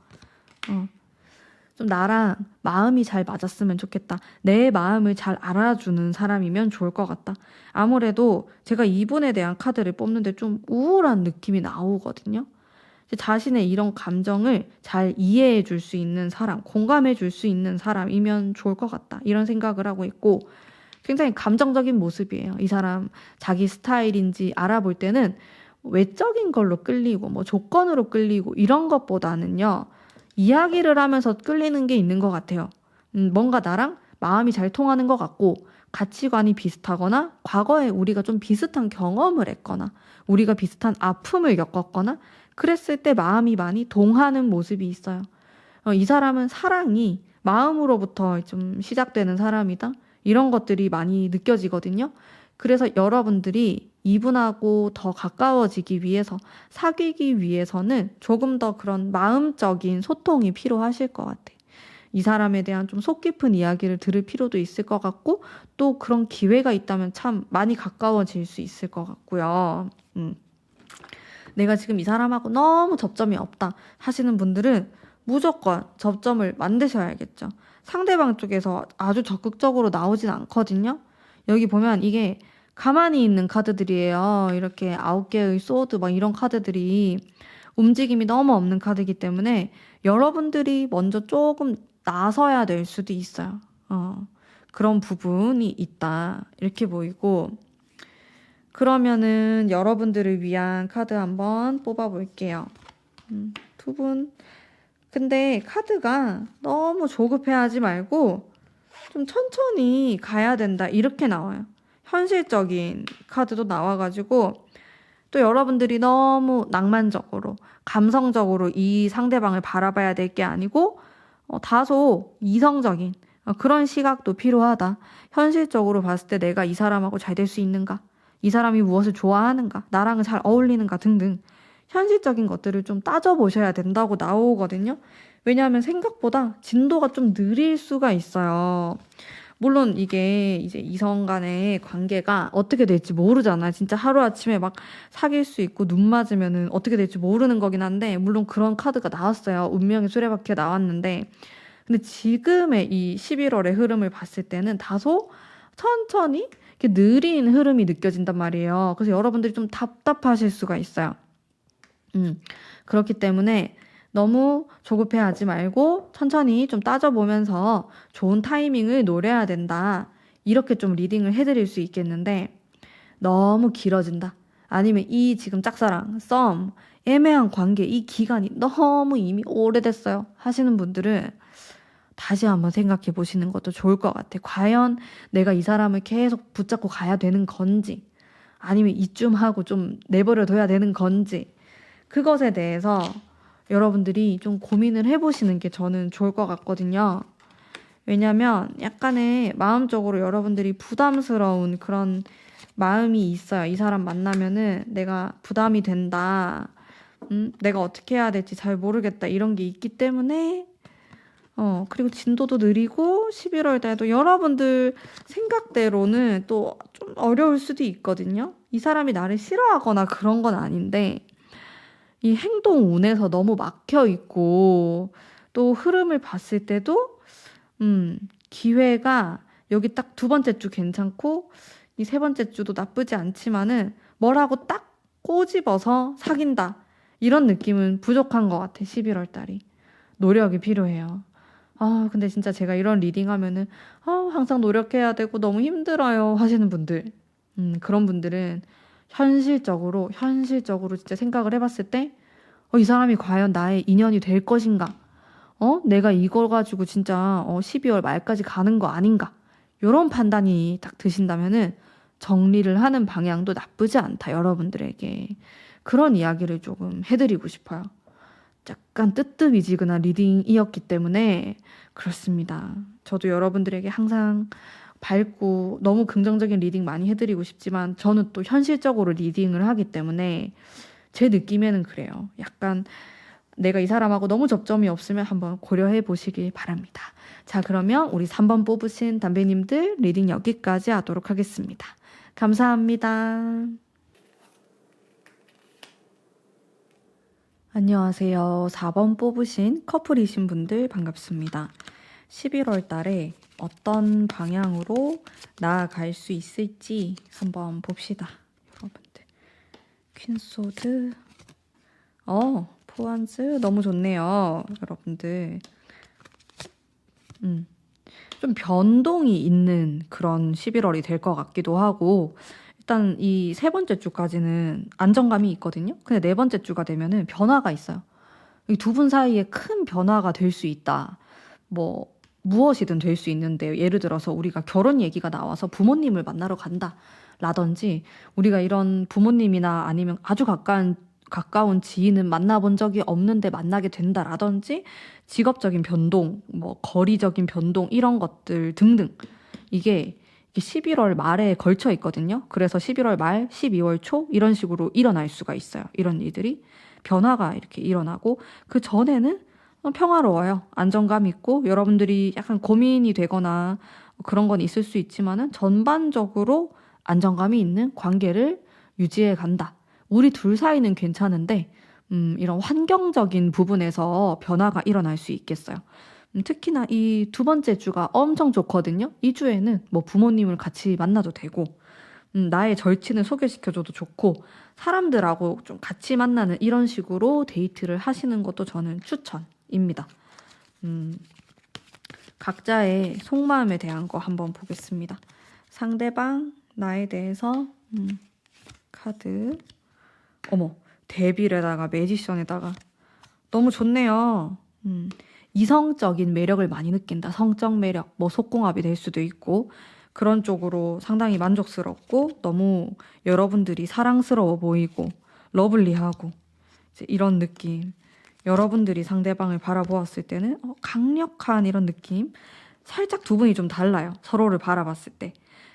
좀 나랑 마음이 잘 맞았으면 좋겠다. 내 마음을 잘 알아주는 사람이면 좋을 것 같다. 아무래도 제가 이분에 대한 카드를 뽑는데 좀 우울한 느낌이 나오거든요. 자신의 이런 감정을 잘 이해해 줄 수 있는 사람, 공감해 줄 수 있는 사람이면 좋을 것 같다. 이런 생각을 하고 있고, 굉장히 감정적인 모습이에요. 이 사람 자기 스타일인지 알아볼 때는 외적인 걸로 끌리고 뭐 조건으로 끌리고 이런 것보다는요. 이야기를 하면서 끌리는 게 있는 것 같아요. 뭔가 나랑 마음이 잘 통하는 것 같고 가치관이 비슷하거나 과거에 우리가 좀 비슷한 경험을 했거나 우리가 비슷한 아픔을 겪었거나 그랬을 때 마음이 많이 동하는 모습이 있어요. 이 사람은 사랑이 마음으로부터 좀 시작되는 사람이다. 이런 것들이 많이 느껴지거든요. 그래서 여러분들이 이분하고 더 가까워지기 위해서, 사귀기 위해서는 조금 더 그런 마음적인 소통이 필요하실 것 같아. 이 사람에 대한 좀 속 깊은 이야기를 들을 필요도 있을 것 같고, 또 그런 기회가 있다면 참 많이 가까워질 수 있을 것 같고요. 내가 지금 이 사람하고 너무 접점이 없다 하시는 분들은 무조건 접점을 만드셔야겠죠. 상대방 쪽에서 아주 적극적으로 나오진 않거든요. 여기 보면 이게 가만히 있는 카드들이에요. 이렇게 9개의 소드 막 이런 카드들이 움직임이 너무 없는 카드이기 때문에 여러분들이 먼저 조금 나서야 될 수도 있어요. 그런 부분이 있다. 이렇게 보이고, 그러면은 여러분들을 위한 카드 한번 뽑아볼게요. 두 분. 근데 카드가 너무 조급해하지 말고 좀 천천히 가야 된다. 이렇게 나와요. 현실적인 카드도 나와가지고 또 여러분들이 너무 낭만적으로, 감성적으로 이 상대방을 바라봐야 될 게 아니고 다소 이성적인 그런 시각도 필요하다. 현실적으로 봤을 때 내가 이 사람하고 잘 될 수 있는가? 이 사람이 무엇을 좋아하는가? 나랑은 잘 어울리는가? 등등 현실적인 것들을 좀 따져보셔야 된다고 나오거든요. 왜냐하면 생각보다 진도가 좀 느릴 수가 있어요. 물론 이게 이제 이성 간의 관계가 어떻게 될지 모르잖아. 진짜 하루아침에 막 사귈 수 있고 눈 맞으면은 어떻게 될지 모르는 거긴 한데, 물론 그런 카드가 나왔어요. 운명의 수레바퀴가 나왔는데, 근데 지금의 이 11월의 흐름을 봤을 때는 다소 천천히 이렇게 느린 흐름이 느껴진단 말이에요. 그래서 여러분들이 좀 답답하실 수가 있어요. 그렇기 때문에 너무 조급해하지 말고 천천히 좀 따져보면서 좋은 타이밍을 노려야 된다. 이렇게 좀 리딩을 해드릴 수 있겠는데, 너무 길어진다. 아니면 이 지금 짝사랑, 썸, 애매한 관계, 이 기간이 너무 이미 오래됐어요 하시는 분들은 다시 한번 생각해 보시는 것도 좋을 것 같아. 과연 내가 이 사람을 계속 붙잡고 가야 되는 건지, 아니면 이쯤 하고 좀 내버려 둬야 되는 건지, 그것에 대해서 여러분들이 좀 고민을 해보시는 게 저는 좋을 것 같거든요. 왜냐면 약간의 마음적으로 여러분들이 부담스러운 그런 마음이 있어요. 이 사람 만나면은 내가 부담이 된다. 내가 어떻게 해야 될지 잘 모르겠다. 이런 게 있기 때문에 그리고 진도도 느리고 11월 달도 여러분들 생각대로는 또 좀 어려울 수도 있거든요. 이 사람이 나를 싫어하거나 그런 건 아닌데 이 행동 운에서 너무 막혀 있고, 또 흐름을 봤을 때도 기회가 여기 딱 두 번째 주 괜찮고 이 세 번째 주도 나쁘지 않지만은 뭐라고 딱 꼬집어서 사귄다 이런 느낌은 부족한 것 같아. 11월 달이 노력이 필요해요. 근데 진짜 제가 이런 리딩 하면은 항상 노력해야 되고 너무 힘들어요 하시는 분들, 그런 분들은 현실적으로 진짜 생각을 해봤을 때 이 사람이 과연 나의 인연이 될 것인가? 내가 이걸 가지고 진짜 12월 말까지 가는 거 아닌가? 요런 판단이 딱 드신다면은 정리를 하는 방향도 나쁘지 않다, 여러분들에게. 그런 이야기를 조금 해드리고 싶어요. 약간 뜨뜻미지근한 리딩이었기 때문에 그렇습니다. 저도 여러분들에게 항상 밝고 너무 긍정적인 리딩 많이 해드리고 싶지만 저는 또 현실적으로 리딩을 하기 때문에 제 느낌에는 그래요. 약간 내가 이 사람하고 너무 접점이 없으면 한번 고려해 보시길 바랍니다. 자, 그러면 우리 3번 뽑으신 담배님들 리딩 여기까지 하도록 하겠습니다. 감사합니다. 안녕하세요. 4번 뽑으신 커플이신 분들 반갑습니다. 11월 달에 어떤 방향으로 나아갈 수 있을지 한번 봅시다. 여러분들. 퀸소드. 포안즈 너무 좋네요. 여러분들. 좀 변동이 있는 그런 11월이 될 것 같기도 하고, 일단 이 세 번째 주까지는 안정감이 있거든요. 근데 네 번째 주가 되면은 변화가 있어요. 이 두 분 사이에 큰 변화가 될 수 있다. 뭐 무엇이든 될 수 있는데, 예를 들어서 우리가 결혼 얘기가 나와서 부모님을 만나러 간다 라든지, 우리가 이런 부모님이나 아니면 아주 가까운 지인은 만나본 적이 없는데 만나게 된다라든지, 직업적인 변동, 뭐 거리적인 변동, 이런 것들 등등. 이게 11월 말에 걸쳐 있거든요. 그래서 11월 말, 12월 초 이런 식으로 일어날 수가 있어요. 이런 일들이 변화가 이렇게 일어나고, 그 전에는 평화로워요. 안정감 있고, 여러분들이 약간 고민이 되거나 그런 건 있을 수 있지만은 전반적으로 안정감이 있는 관계를 유지해 간다. 우리 둘 사이는 괜찮은데 이런 환경적인 부분에서 변화가 일어날 수 있겠어요. 특히나 이 두 번째 주가 엄청 좋거든요. 이 주에는 뭐 부모님을 같이 만나도 되고, 나의 절친을 소개시켜줘도 좋고, 사람들하고 좀 같이 만나는 이런 식으로 데이트를 하시는 것도 저는 추천입니다. 각자의 속마음에 대한 거 한번 보겠습니다. 상대방, 나에 대해서, 카드. 데빌에다가 매지션에다가 너무 좋네요. 이성적인 매력을 많이 느낀다. 성적 매력, 뭐 속궁합이 될 수도 있고, 그런 쪽으로 상당히 만족스럽고, 너무 여러분들이 사랑스러워 보이고 러블리하고, 이제 이런 느낌. 여러분들이 상대방을 바라보았을 때는 강력한 이런 느낌. 살짝 두 분이 좀 달라요. 서로를 바라봤을 때.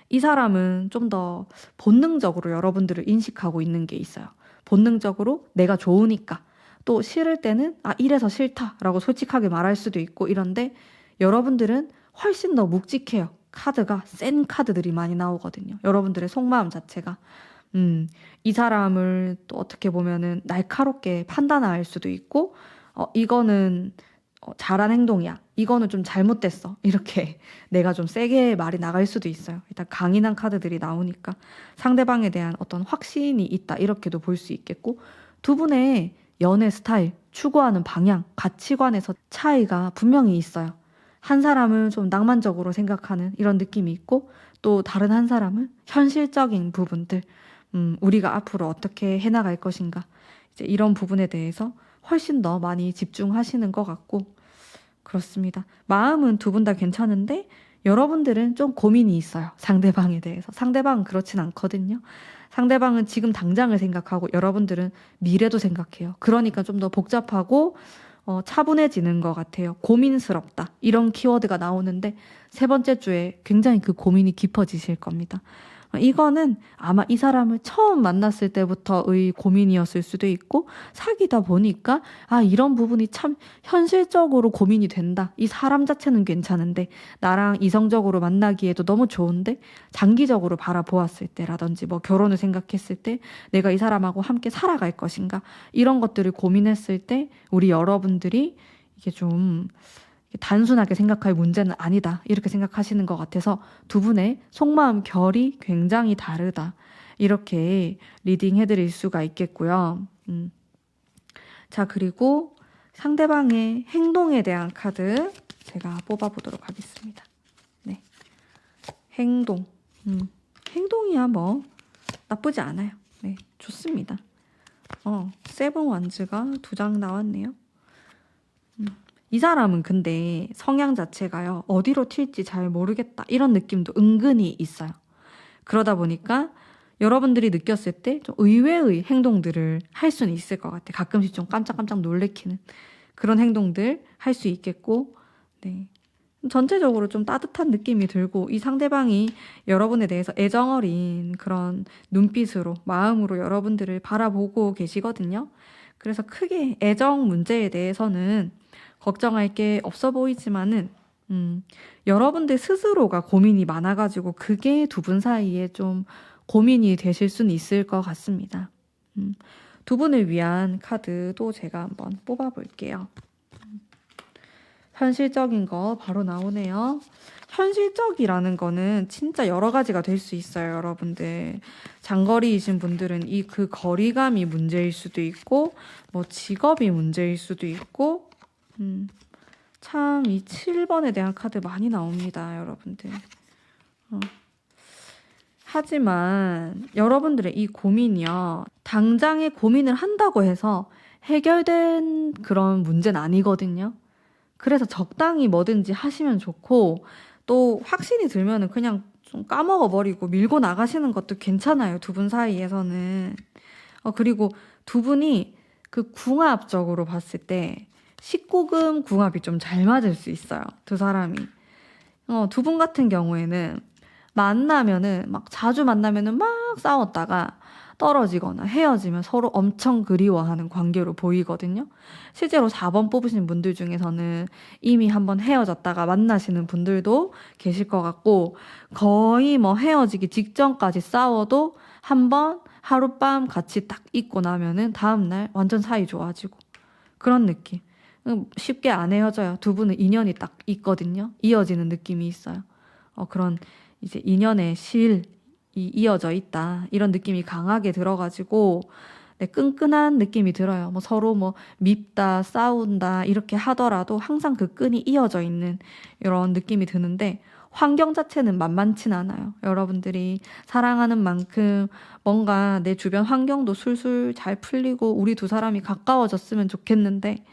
이 사람은 좀 더 본능적으로 여러분들을 인식하고 있는 게 있어요. 본능적으로 내가 좋으니까. 또 싫을 때는 이래서 싫다라고 솔직하게 말할 수도 있고 이런데, 여러분들은 훨씬 더 묵직해요. 카드가 센 카드들이 많이 나오거든요. 여러분들의 속마음 자체가. 이 사람을 또 어떻게 보면은 날카롭게 판단할 수도 있고, 이거는 잘한 행동이야. 이거는 좀 잘못됐어. 이렇게 내가 좀 세게 말이 나갈 수도 있어요. 일단 강인한 카드들이 나오니까 상대방에 대한 어떤 확신이 있다. 이렇게도 볼 수 있겠고, 두 분의 연애 스타일, 추구하는 방향, 가치관에서 차이가 분명히 있어요. 한 사람은 좀 낭만적으로 생각하는 이런 느낌이 있고, 또 다른 한 사람은 현실적인 부분들, 우리가 앞으로 어떻게 해나갈 것인가, 이제 이런 부분에 대해서 훨씬 더 많이 집중하시는 것 같고, 그렇습니다. 마음은 두 분 다 괜찮은데 여러분들은 좀 고민이 있어요. 상대방에 대해서. 상대방은 그렇진 않거든요. 상대방은 지금 당장을 생각하고 여러분들은 미래도 생각해요. 그러니까 좀 더 복잡하고 차분해지는 것 같아요. 고민스럽다. 이런 키워드가 나오는데 세 번째 주에 굉장히 그 고민이 깊어지실 겁니다. 이거는 아마 이 사람을 처음 만났을 때부터의 고민이었을 수도 있고, 사귀다 보니까 이런 부분이 참 현실적으로 고민이 된다. 이 사람 자체는 괜찮은데 나랑 이성적으로 만나기에도 너무 좋은데, 장기적으로 바라보았을 때라든지 뭐 결혼을 생각했을 때 내가 이 사람하고 함께 살아갈 것인가, 이런 것들을 고민했을 때 우리 여러분들이 이게 좀 단순하게 생각할 문제는 아니다, 이렇게 생각하시는 것 같아서 두 분의 속마음 결이 굉장히 다르다, 이렇게 리딩 해드릴 수가 있겠고요. 자, 그리고 상대방의 행동에 대한 카드 제가 뽑아보도록 하겠습니다. 네, 행동. 행동이야 뭐 나쁘지 않아요. 네, 좋습니다. 세븐 완즈가 2장 나왔네요. 이 사람은 근데 성향 자체가요, 어디로 튈지 잘 모르겠다 이런 느낌도 은근히 있어요. 그러다 보니까 여러분들이 느꼈을 때 좀 의외의 행동들을 할 수는 있을 것 같아요. 가끔씩 좀 깜짝깜짝 놀래키는 그런 행동들 할 수 있겠고, 네. 전체적으로 좀 따뜻한 느낌이 들고, 이 상대방이 여러분에 대해서 애정어린 그런 눈빛으로, 마음으로 여러분들을 바라보고 계시거든요. 그래서 크게 애정 문제에 대해서는 걱정할 게 없어 보이지만은, 여러분들 스스로가 고민이 많아가지고 그게 두 분 사이에 좀 고민이 되실 수는 있을 것 같습니다. 두 분을 위한 카드도 제가 한번 뽑아볼게요. 현실적인 거 바로 나오네요. 현실적이라는 거는 진짜 여러 가지가 될 수 있어요, 여러분들. 장거리이신 분들은 그 거리감이 문제일 수도 있고, 뭐 직업이 문제일 수도 있고, 참 이 7번에 대한 카드 많이 나옵니다, 여러분들. 하지만 여러분들의 이 고민이요, 당장에 고민을 한다고 해서 해결된 그런 문제는 아니거든요. 그래서 적당히 뭐든지 하시면 좋고, 또 확신이 들면은 그냥 좀 까먹어버리고 밀고 나가시는 것도 괜찮아요, 두 분 사이에서는. 그리고 두 분이 그 궁합적으로 봤을 때 19금 궁합이 좀 잘 맞을 수 있어요, 두 사람이. 두 분 같은 경우에는 만나면은 막 자주 만나면은 막 싸웠다가 떨어지거나 헤어지면 서로 엄청 그리워하는 관계로 보이거든요. 실제로 4번 뽑으신 분들 중에서는 이미 한번 헤어졌다가 만나시는 분들도 계실 것 같고, 거의 뭐 헤어지기 직전까지 싸워도 한번 하룻밤 같이 딱 있고 나면은 다음날 완전 사이 좋아지고, 그런 느낌. 쉽게 안 헤어져요. 두 분은 인연이 딱 있거든요. 이어지는 느낌이 있어요. 그런 이제 인연의 실이 이어져 있다, 이런 느낌이 강하게 들어가지고, 네, 끈끈한 느낌이 들어요. 뭐 서로 뭐 밉다, 싸운다 이렇게 하더라도 항상 그 끈이 이어져 있는 이런 느낌이 드는데, 환경 자체는 만만치 않아요. 여러분들이 사랑하는 만큼 뭔가 내 주변 환경도 술술 잘 풀리고 우리 두 사람이 가까워졌으면 좋겠는데,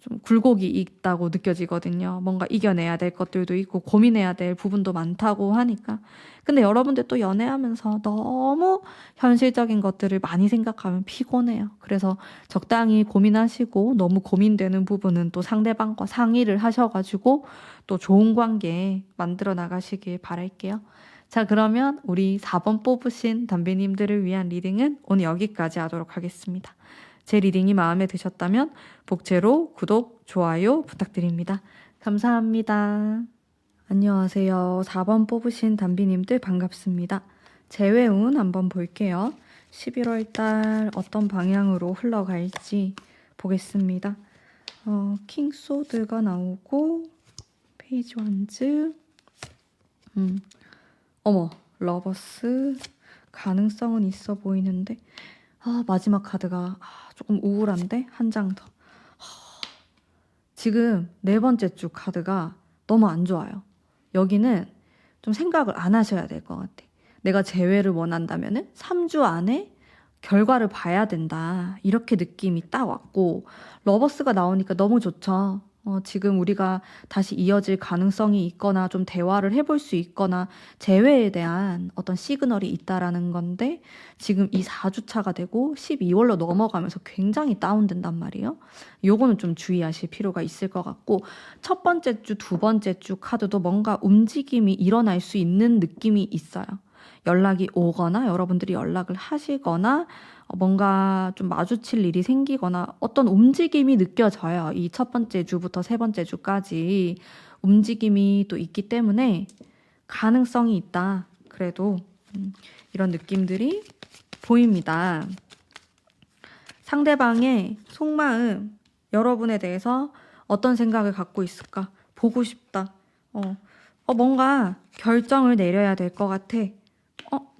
좀 굴곡이 있다고 느껴지거든요. 뭔가 이겨내야 될 것들도 있고 고민해야 될 부분도 많다고 하니까. 근데 여러분들 또 연애하면서 너무 현실적인 것들을 많이 생각하면 피곤해요. 그래서 적당히 고민하시고, 너무 고민되는 부분은 또 상대방과 상의를 하셔가지고 또 좋은 관계 만들어 나가시길 바랄게요. 자, 그러면 우리 4번 뽑으신 담비님들을 위한 리딩은 오늘 여기까지 하도록 하겠습니다. 제 리딩이 마음에 드셨다면 복채로 구독, 좋아요 부탁드립니다. 감사합니다. 안녕하세요. 4번 뽑으신 담비님들 반갑습니다. 재회운 한번 볼게요. 11월 달 어떤 방향으로 흘러갈지 보겠습니다. 킹소드가 나오고, 페이지 완즈, 어머, 러버스, 가능성은 있어 보이는데, 마지막 카드가 조금 우울한데? 한 장 더. 지금 4번째 주 카드가 너무 안 좋아요. 여기는 좀 생각을 안 하셔야 될 것 같아. 내가 재회를 원한다면은 3주 안에 결과를 봐야 된다, 이렇게 느낌이 딱 왔고, 러버스가 나오니까 너무 좋죠. 지금 우리가 다시 이어질 가능성이 있거나 좀 대화를 해볼 수 있거나 재회에 대한 어떤 시그널이 있다라는 건데, 지금 이 4주차가 되고 12월로 넘어가면서 굉장히 다운된단 말이에요. 요거는 좀 주의하실 필요가 있을 것 같고, 첫 번째 주, 두 번째 주 카드도 뭔가 움직임이 일어날 수 있는 느낌이 있어요. 연락이 오거나 여러분들이 연락을 하시거나 뭔가 좀 마주칠 일이 생기거나 어떤 움직임이 느껴져요. 이 첫 번째 주부터 세 번째 주까지 움직임이 또 있기 때문에 가능성이 있다. 그래도 이런 느낌들이 보입니다. 상대방의 속마음, 여러분에 대해서 어떤 생각을 갖고 있을까? 보고 싶다. 뭔가 결정을 내려야 될 것 같아.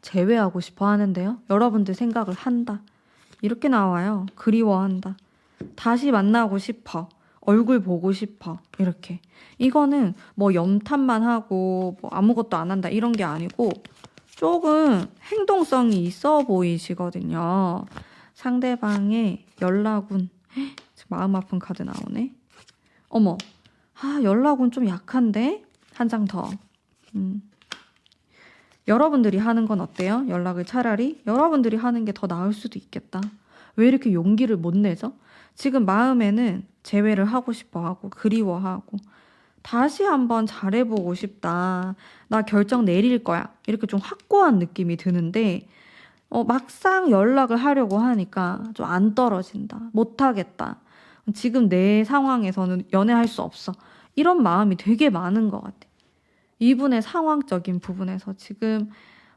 재회하고 싶어 하는데요. 여러분들 생각을 한다. 이렇게 나와요. 그리워한다. 다시 만나고 싶어. 얼굴 보고 싶어. 이렇게. 이거는 뭐 염탐만 하고 뭐 아무것도 안 한다, 이런 게 아니고 조금 행동성이 있어 보이시거든요. 상대방의 연락운. 마음 아픈 카드 나오네. 어머, 연락운 좀 약한데? 한 장 더. 여러분들이 하는 건 어때요? 연락을 차라리 여러분들이 하는 게 더 나을 수도 있겠다. 왜 이렇게 용기를 못 내죠? 지금 마음에는 재회를 하고 싶어 하고 그리워하고 다시 한번 잘해보고 싶다. 나 결정 내릴 거야. 이렇게 좀 확고한 느낌이 드는데 막상 연락을 하려고 하니까 좀 안 떨어진다. 못하겠다. 지금 내 상황에서는 연애할 수 없어. 이런 마음이 되게 많은 것 같아. 이분의 상황적인 부분에서 지금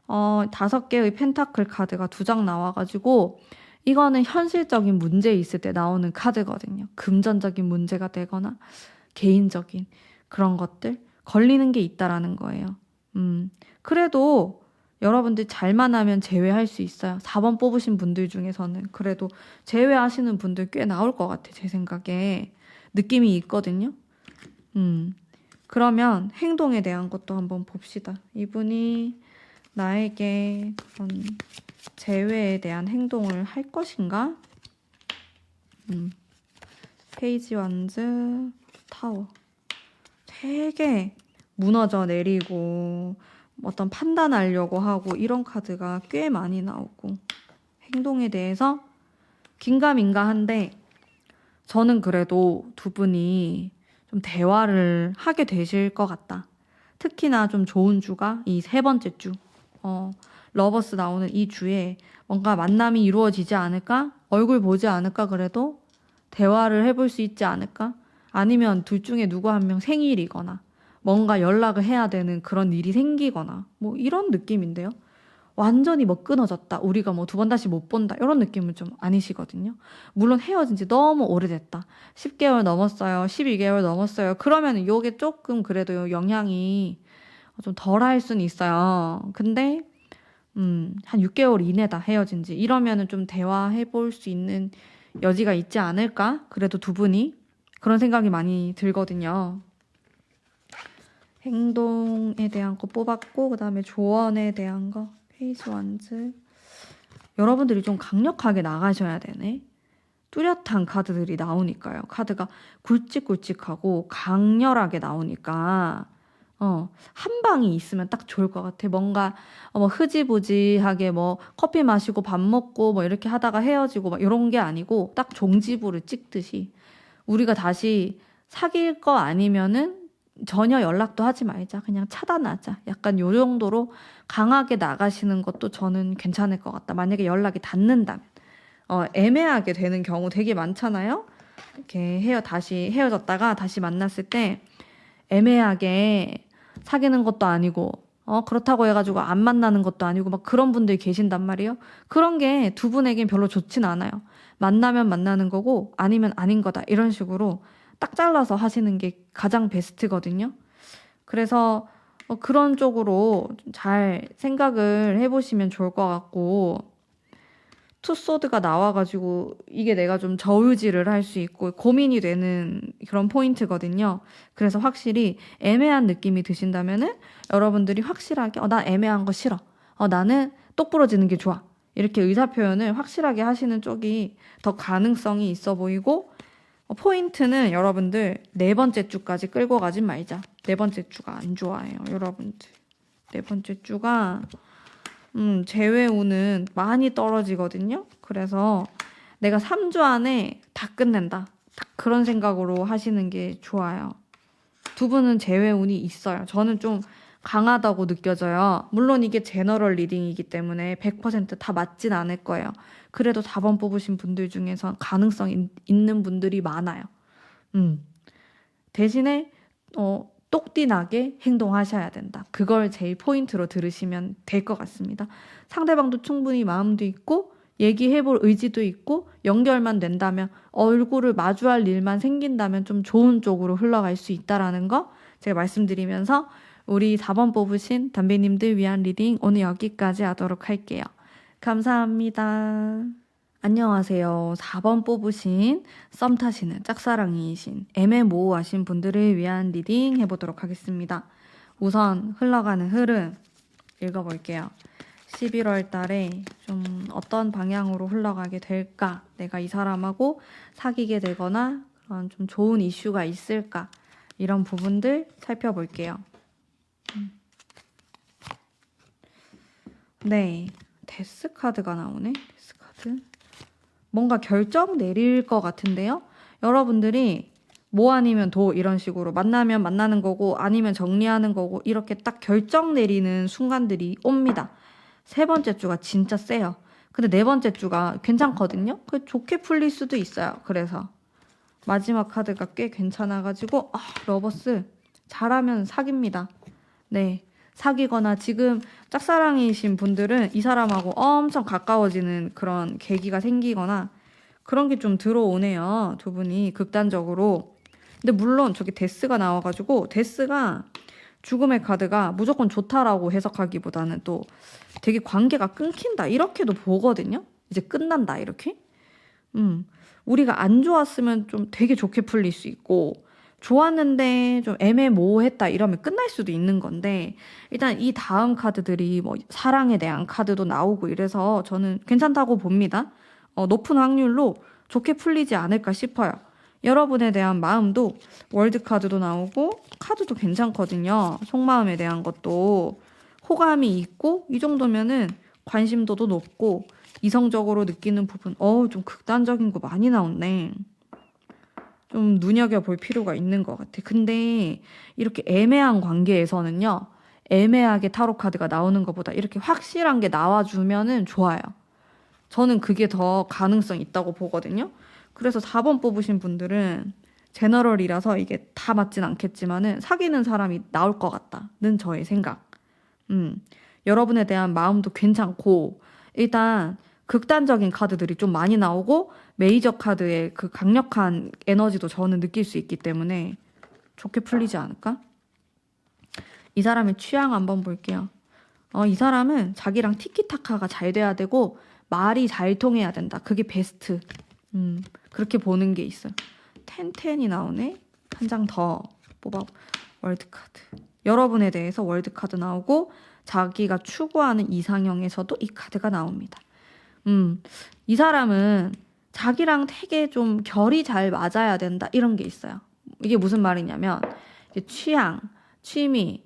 5개의 펜타클 카드가 2장 나와가지고 이거는 현실적인 문제 있을 때 나오는 카드거든요. 금전적인 문제가 되거나 개인적인 그런 것들 걸리는 게 있다라는 거예요. 그래도 여러분들 잘만 하면 제외할 수 있어요. 4번 뽑으신 분들 중에서는 그래도 제외하시는 분들 꽤 나올 것 같아. 제 생각에 느낌이 있거든요. 그러면 행동에 대한 것도 한번 봅시다. 이분이 나에게 그런 재회에 대한 행동을 할 것인가? 페이지 완즈 타워. 되게 무너져 내리고 어떤 판단하려고 하고 이런 카드가 꽤 많이 나오고 행동에 대해서 긴가민가한데 저는 그래도 두 분이 좀 대화를 하게 되실 것 같다. 특히나 좀 좋은 주가 이 3번째 주. 러버스 나오는 이 주에 뭔가 만남이 이루어지지 않을까? 얼굴 보지 않을까? 그래도 대화를 해볼 수 있지 않을까? 아니면 둘 중에 누구 한 명 생일이거나 뭔가 연락을 해야 되는 그런 일이 생기거나 뭐 이런 느낌인데요. 완전히 뭐 끊어졌다. 우리가 뭐 2번 다시 못 본다. 이런 느낌은 좀 아니시거든요. 물론 헤어진 지 너무 오래됐다. 10개월 넘었어요. 12개월 넘었어요. 그러면 이게 조금 그래도 영향이 좀 덜할 수는 있어요. 근데 한 6개월 이내다 헤어진 지 이러면은 좀 대화해 볼 수 있는 여지가 있지 않을까? 그래도 두 분이 그런 생각이 많이 들거든요. 행동에 대한 거 뽑았고 그다음에 조언에 대한 거 페이지 완즈. 여러분들이 좀 강력하게 나가셔야 되네. 뚜렷한 카드들이 나오니까요. 카드가 굵직굵직하고 강렬하게 나오니까 한 방이 있으면 딱 좋을 것 같아. 뭔가 뭐 흐지부지하게 뭐 커피 마시고 밥 먹고 뭐 이렇게 하다가 헤어지고 막 이런 게 아니고 딱 종지부를 찍듯이 우리가 다시 사귈 거 아니면은 전혀 연락도 하지 말자. 그냥 차단하자. 약간 요 정도로 강하게 나가시는 것도 저는 괜찮을 것 같다. 만약에 연락이 닿는다면. 애매하게 되는 경우 되게 많잖아요. 이렇게 다시 헤어졌다가 다시 만났을 때 애매하게 사귀는 것도 아니고 그렇다고 해가지고 안 만나는 것도 아니고 막 그런 분들이 계신단 말이에요. 그런 게 두 분에겐 별로 좋진 않아요. 만나면 만나는 거고 아니면 아닌 거다. 이런 식으로 딱 잘라서 하시는 게 가장 베스트거든요. 그래서 그런 쪽으로 잘 생각을 해보시면 좋을 것 같고 투소드가 나와가지고 이게 내가 좀 저울질을 할 수 있고 고민이 되는 그런 포인트거든요. 그래서 확실히 애매한 느낌이 드신다면은 여러분들이 확실하게 나 애매한 거 싫어. 나는 똑부러지는 게 좋아. 이렇게 의사표현을 확실하게 하시는 쪽이 더 가능성이 있어 보이고 포인트는 여러분들 4번째 주까지 끌고 가진 말자. 4번째 주가 안 좋아해요. 여러분들 4번째 주가 재회운은 많이 떨어지거든요. 그래서 내가 3주 안에 다 끝낸다. 딱 그런 생각으로 하시는 게 좋아요. 두 분은 재회운이 있어요. 저는 좀 강하다고 느껴져요. 물론 이게 제너럴 리딩이기 때문에 100%다 맞진 않을 거예요. 그래도 4번 뽑으신 분들 중에서 가능성 있는 분들이 많아요. 대신에 똑띠나게 행동하셔야 된다. 그걸 제일 포인트로 들으시면 될 것 같습니다. 상대방도 충분히 마음도 있고 얘기해볼 의지도 있고 연결만 된다면 얼굴을 마주할 일만 생긴다면 좀 좋은 쪽으로 흘러갈 수 있다라는 거 제가 말씀드리면서 우리 4번 뽑으신 담배님들 위한 리딩 오늘 여기까지 하도록 할게요. 감사합니다. 안녕하세요. 4번 뽑으신 썸 타시는 짝사랑이신 애매모호하신 분들을 위한 리딩 해보도록 하겠습니다. 우선 흘러가는 흐름 읽어볼게요. 11월 달에 좀 어떤 방향으로 흘러가게 될까? 내가 이 사람하고 사귀게 되거나 그런 좀 좋은 이슈가 있을까? 이런 부분들 살펴볼게요. 네, 데스 카드가 나오네. 데스 카드. 뭔가 결정 내릴 것 같은데요. 여러분들이 뭐 아니면 도 이런 식으로 만나면 만나는 거고 아니면 정리하는 거고 이렇게 딱 결정 내리는 순간들이 옵니다. 세 번째 주가 진짜 세요. 근데 네 번째 주가 괜찮거든요. 그 좋게 풀릴 수도 있어요. 그래서 마지막 카드가 꽤 괜찮아가지고 러버스 잘하면 사깁니다. 네, 사귀거나 지금 짝사랑이신 분들은 이 사람하고 엄청 가까워지는 그런 계기가 생기거나 그런 게 좀 들어오네요. 두 분이 극단적으로. 근데 물론 저기 데스가 나와가지고 데스가 죽음의 카드가 무조건 좋다라고 해석하기보다는 또 되게 관계가 끊긴다 이렇게도 보거든요. 이제 끝난다 이렇게. 우리가 안 좋았으면 좀 되게 좋게 풀릴 수 있고 좋았는데 좀 애매모호했다 이러면 끝날 수도 있는 건데 일단 이 다음 카드들이 뭐 사랑에 대한 카드도 나오고 이래서 저는 괜찮다고 봅니다. 높은 확률로 좋게 풀리지 않을까 싶어요. 여러분에 대한 마음도 월드 카드도 나오고 카드도 괜찮거든요. 속마음에 대한 것도 호감이 있고 이 정도면은 관심도도 높고 이성적으로 느끼는 부분 좀 극단적인 거 많이 나왔네. 좀 눈여겨볼 필요가 있는 것 같아. 근데 이렇게 애매한 관계에서는요. 애매하게 타로 카드가 나오는 것보다 이렇게 확실한 게 나와주면은 좋아요. 저는 그게 더 가능성 있다고 보거든요. 그래서 4번 뽑으신 분들은 제너럴이라서 이게 다 맞진 않겠지만은 사귀는 사람이 나올 것 같다는 저의 생각. 여러분에 대한 마음도 괜찮고 일단 극단적인 카드들이 좀 많이 나오고 메이저 카드의 그 강력한 에너지도 저는 느낄 수 있기 때문에 좋게 풀리지 않을까? 이 사람의 취향 한번 볼게요. 이 사람은 자기랑 티키타카가 잘 돼야 되고 말이 잘 통해야 된다. 그게 베스트. 그렇게 보는 게 있어요. 텐텐이 나오네. 한 장 더 뽑아. 월드카드. 여러분에 대해서 월드카드 나오고 자기가 추구하는 이상형에서도 이 카드가 나옵니다. 이 사람은 자기랑 되게 좀 결이 잘 맞아야 된다. 이런 게 있어요. 이게 무슨 말이냐면 취향, 취미,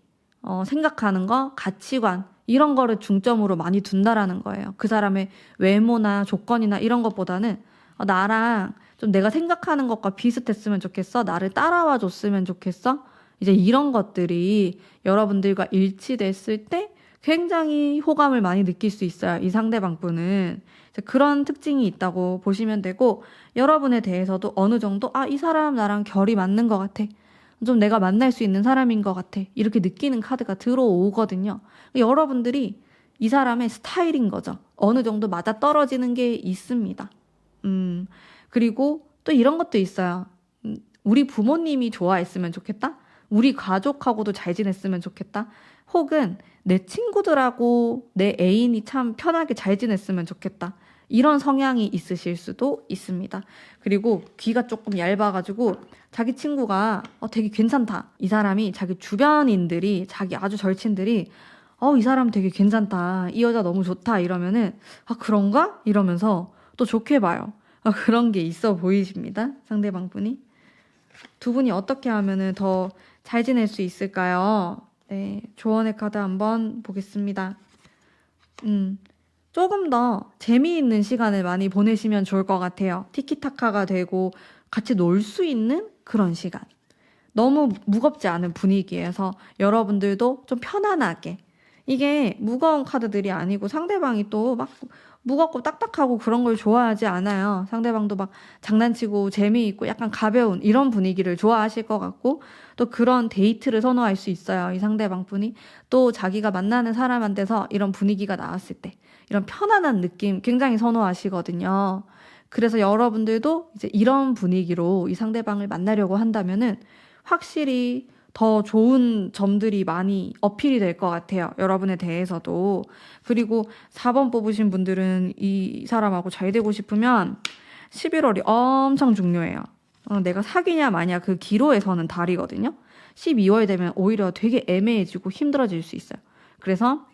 생각하는 거, 가치관 이런 거를 중점으로 많이 둔다라는 거예요. 그 사람의 외모나 조건이나 이런 것보다는 나랑 좀 내가 생각하는 것과 비슷했으면 좋겠어. 나를 따라와 줬으면 좋겠어. 이제 이런 것들이 여러분들과 일치됐을 때 굉장히 호감을 많이 느낄 수 있어요. 이 상대방 분은. 그런 특징이 있다고 보시면 되고 여러분에 대해서도 어느 정도 이 사람 나랑 결이 맞는 것 같아. 좀 내가 만날 수 있는 사람인 것 같아. 이렇게 느끼는 카드가 들어오거든요. 여러분들이 이 사람의 스타일인 거죠. 어느 정도 맞아 떨어지는 게 있습니다. 그리고 또 이런 것도 있어요. 우리 부모님이 좋아했으면 좋겠다. 우리 가족하고도 잘 지냈으면 좋겠다. 혹은 내 친구들하고 내 애인이 참 편하게 잘 지냈으면 좋겠다. 이런 성향이 있으실 수도 있습니다. 그리고 귀가 조금 얇아가지고 자기 친구가 되게 괜찮다. 이 사람이 자기 주변인들이 자기 아주 절친들이 이 사람 되게 괜찮다. 이 여자 너무 좋다. 이러면은 그런가? 이러면서 또 좋게 봐요. 그런 게 있어 보이십니다. 상대방 분이. 두 분이 어떻게 하면은 더 잘 지낼 수 있을까요? 네, 조언의 카드 한번 보겠습니다. 조금 더 재미있는 시간을 많이 보내시면 좋을 것 같아요. 티키타카가 되고 같이 놀 수 있는 그런 시간. 너무 무겁지 않은 분위기에서 여러분들도 좀 편안하게. 이게 무거운 카드들이 아니고 상대방이 또 막 무겁고 딱딱하고 그런 걸 좋아하지 않아요. 상대방도 막 장난치고 재미있고 약간 가벼운 이런 분위기를 좋아하실 것 같고 또 그런 데이트를 선호할 수 있어요. 이 상대방 분이 또 자기가 만나는 사람한테서 이런 분위기가 나왔을 때 이런 편안한 느낌 굉장히 선호하시거든요. 그래서 여러분들도 이제 이런 분위기로 이 상대방을 만나려고 한다면은 확실히 더 좋은 점들이 많이 어필이 될 것 같아요. 여러분에 대해서도. 그리고 4번 뽑으신 분들은 이 사람하고 잘 되고 싶으면 11월이 엄청 중요해요. 내가 사귀냐 마냐 그 기로에 서는 달이거든요. 12월 되면 오히려 되게 애매해지고 힘들어질 수 있어요. 그래서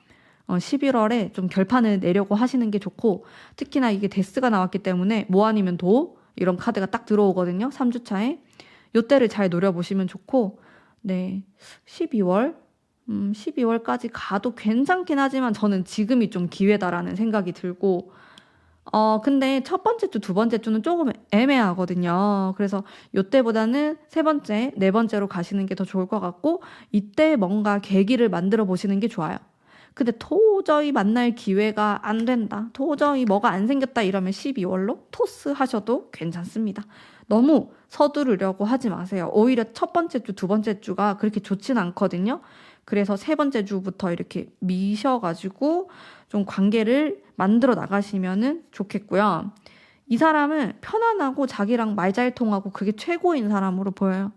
11월에 좀 결판을 내려고 하시는 게 좋고, 특히나 이게 데스가 나왔기 때문에 뭐 아니면 도 이런 카드가 딱 들어오거든요. 3주차에. 요때를 잘 노려보시면 좋고, 네, 12월 12월까지 가도 괜찮긴 하지만 저는 지금이 좀 기회다라는 생각이 들고, 근데 첫 번째 주, 두 번째 주는 조금 애매하거든요. 그래서 요때보다는 세 번째, 네 번째로 가시는 게 더 좋을 것 같고, 이때 뭔가 계기를 만들어 보시는 게 좋아요. 근데 도저히 만날 기회가 안 된다, 도저히 뭐가 안 생겼다 이러면 12월로 토스 하셔도 괜찮습니다. 너무 서두르려고 하지 마세요. 오히려 첫 번째 주, 두 번째 주가 그렇게 좋진 않거든요. 그래서 세 번째 주부터 이렇게 미셔가지고 좀 관계를 만들어 나가시면은 좋겠고요. 이 사람은 편안하고 자기랑 말 잘 통하고 그게 최고인 사람으로 보여요.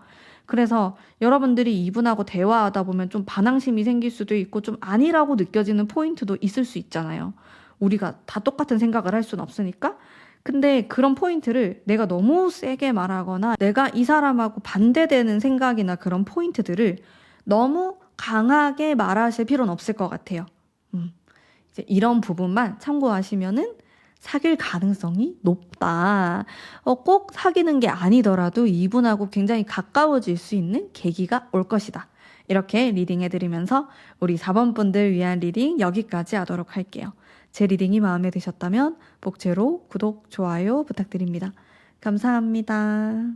그래서 여러분들이 이분하고 대화하다 보면 좀 반항심이 생길 수도 있고 좀 아니라고 느껴지는 포인트도 있을 수 있잖아요. 우리가 다 똑같은 생각을 할 수는 없으니까. 근데 그런 포인트를 내가 너무 세게 말하거나 내가 이 사람하고 반대되는 생각이나 그런 포인트들을 너무 강하게 말하실 필요는 없을 것 같아요. 이제 이런 부분만 참고하시면은 사귈 가능성이 높다. 꼭 사귀는 게 아니더라도 이분하고 굉장히 가까워질 수 있는 계기가 올 것이다. 이렇게 리딩해드리면서 우리 4번 분들 위한 리딩 여기까지 하도록 할게요. 제 리딩이 마음에 드셨다면 복제로 구독, 좋아요 부탁드립니다. 감사합니다.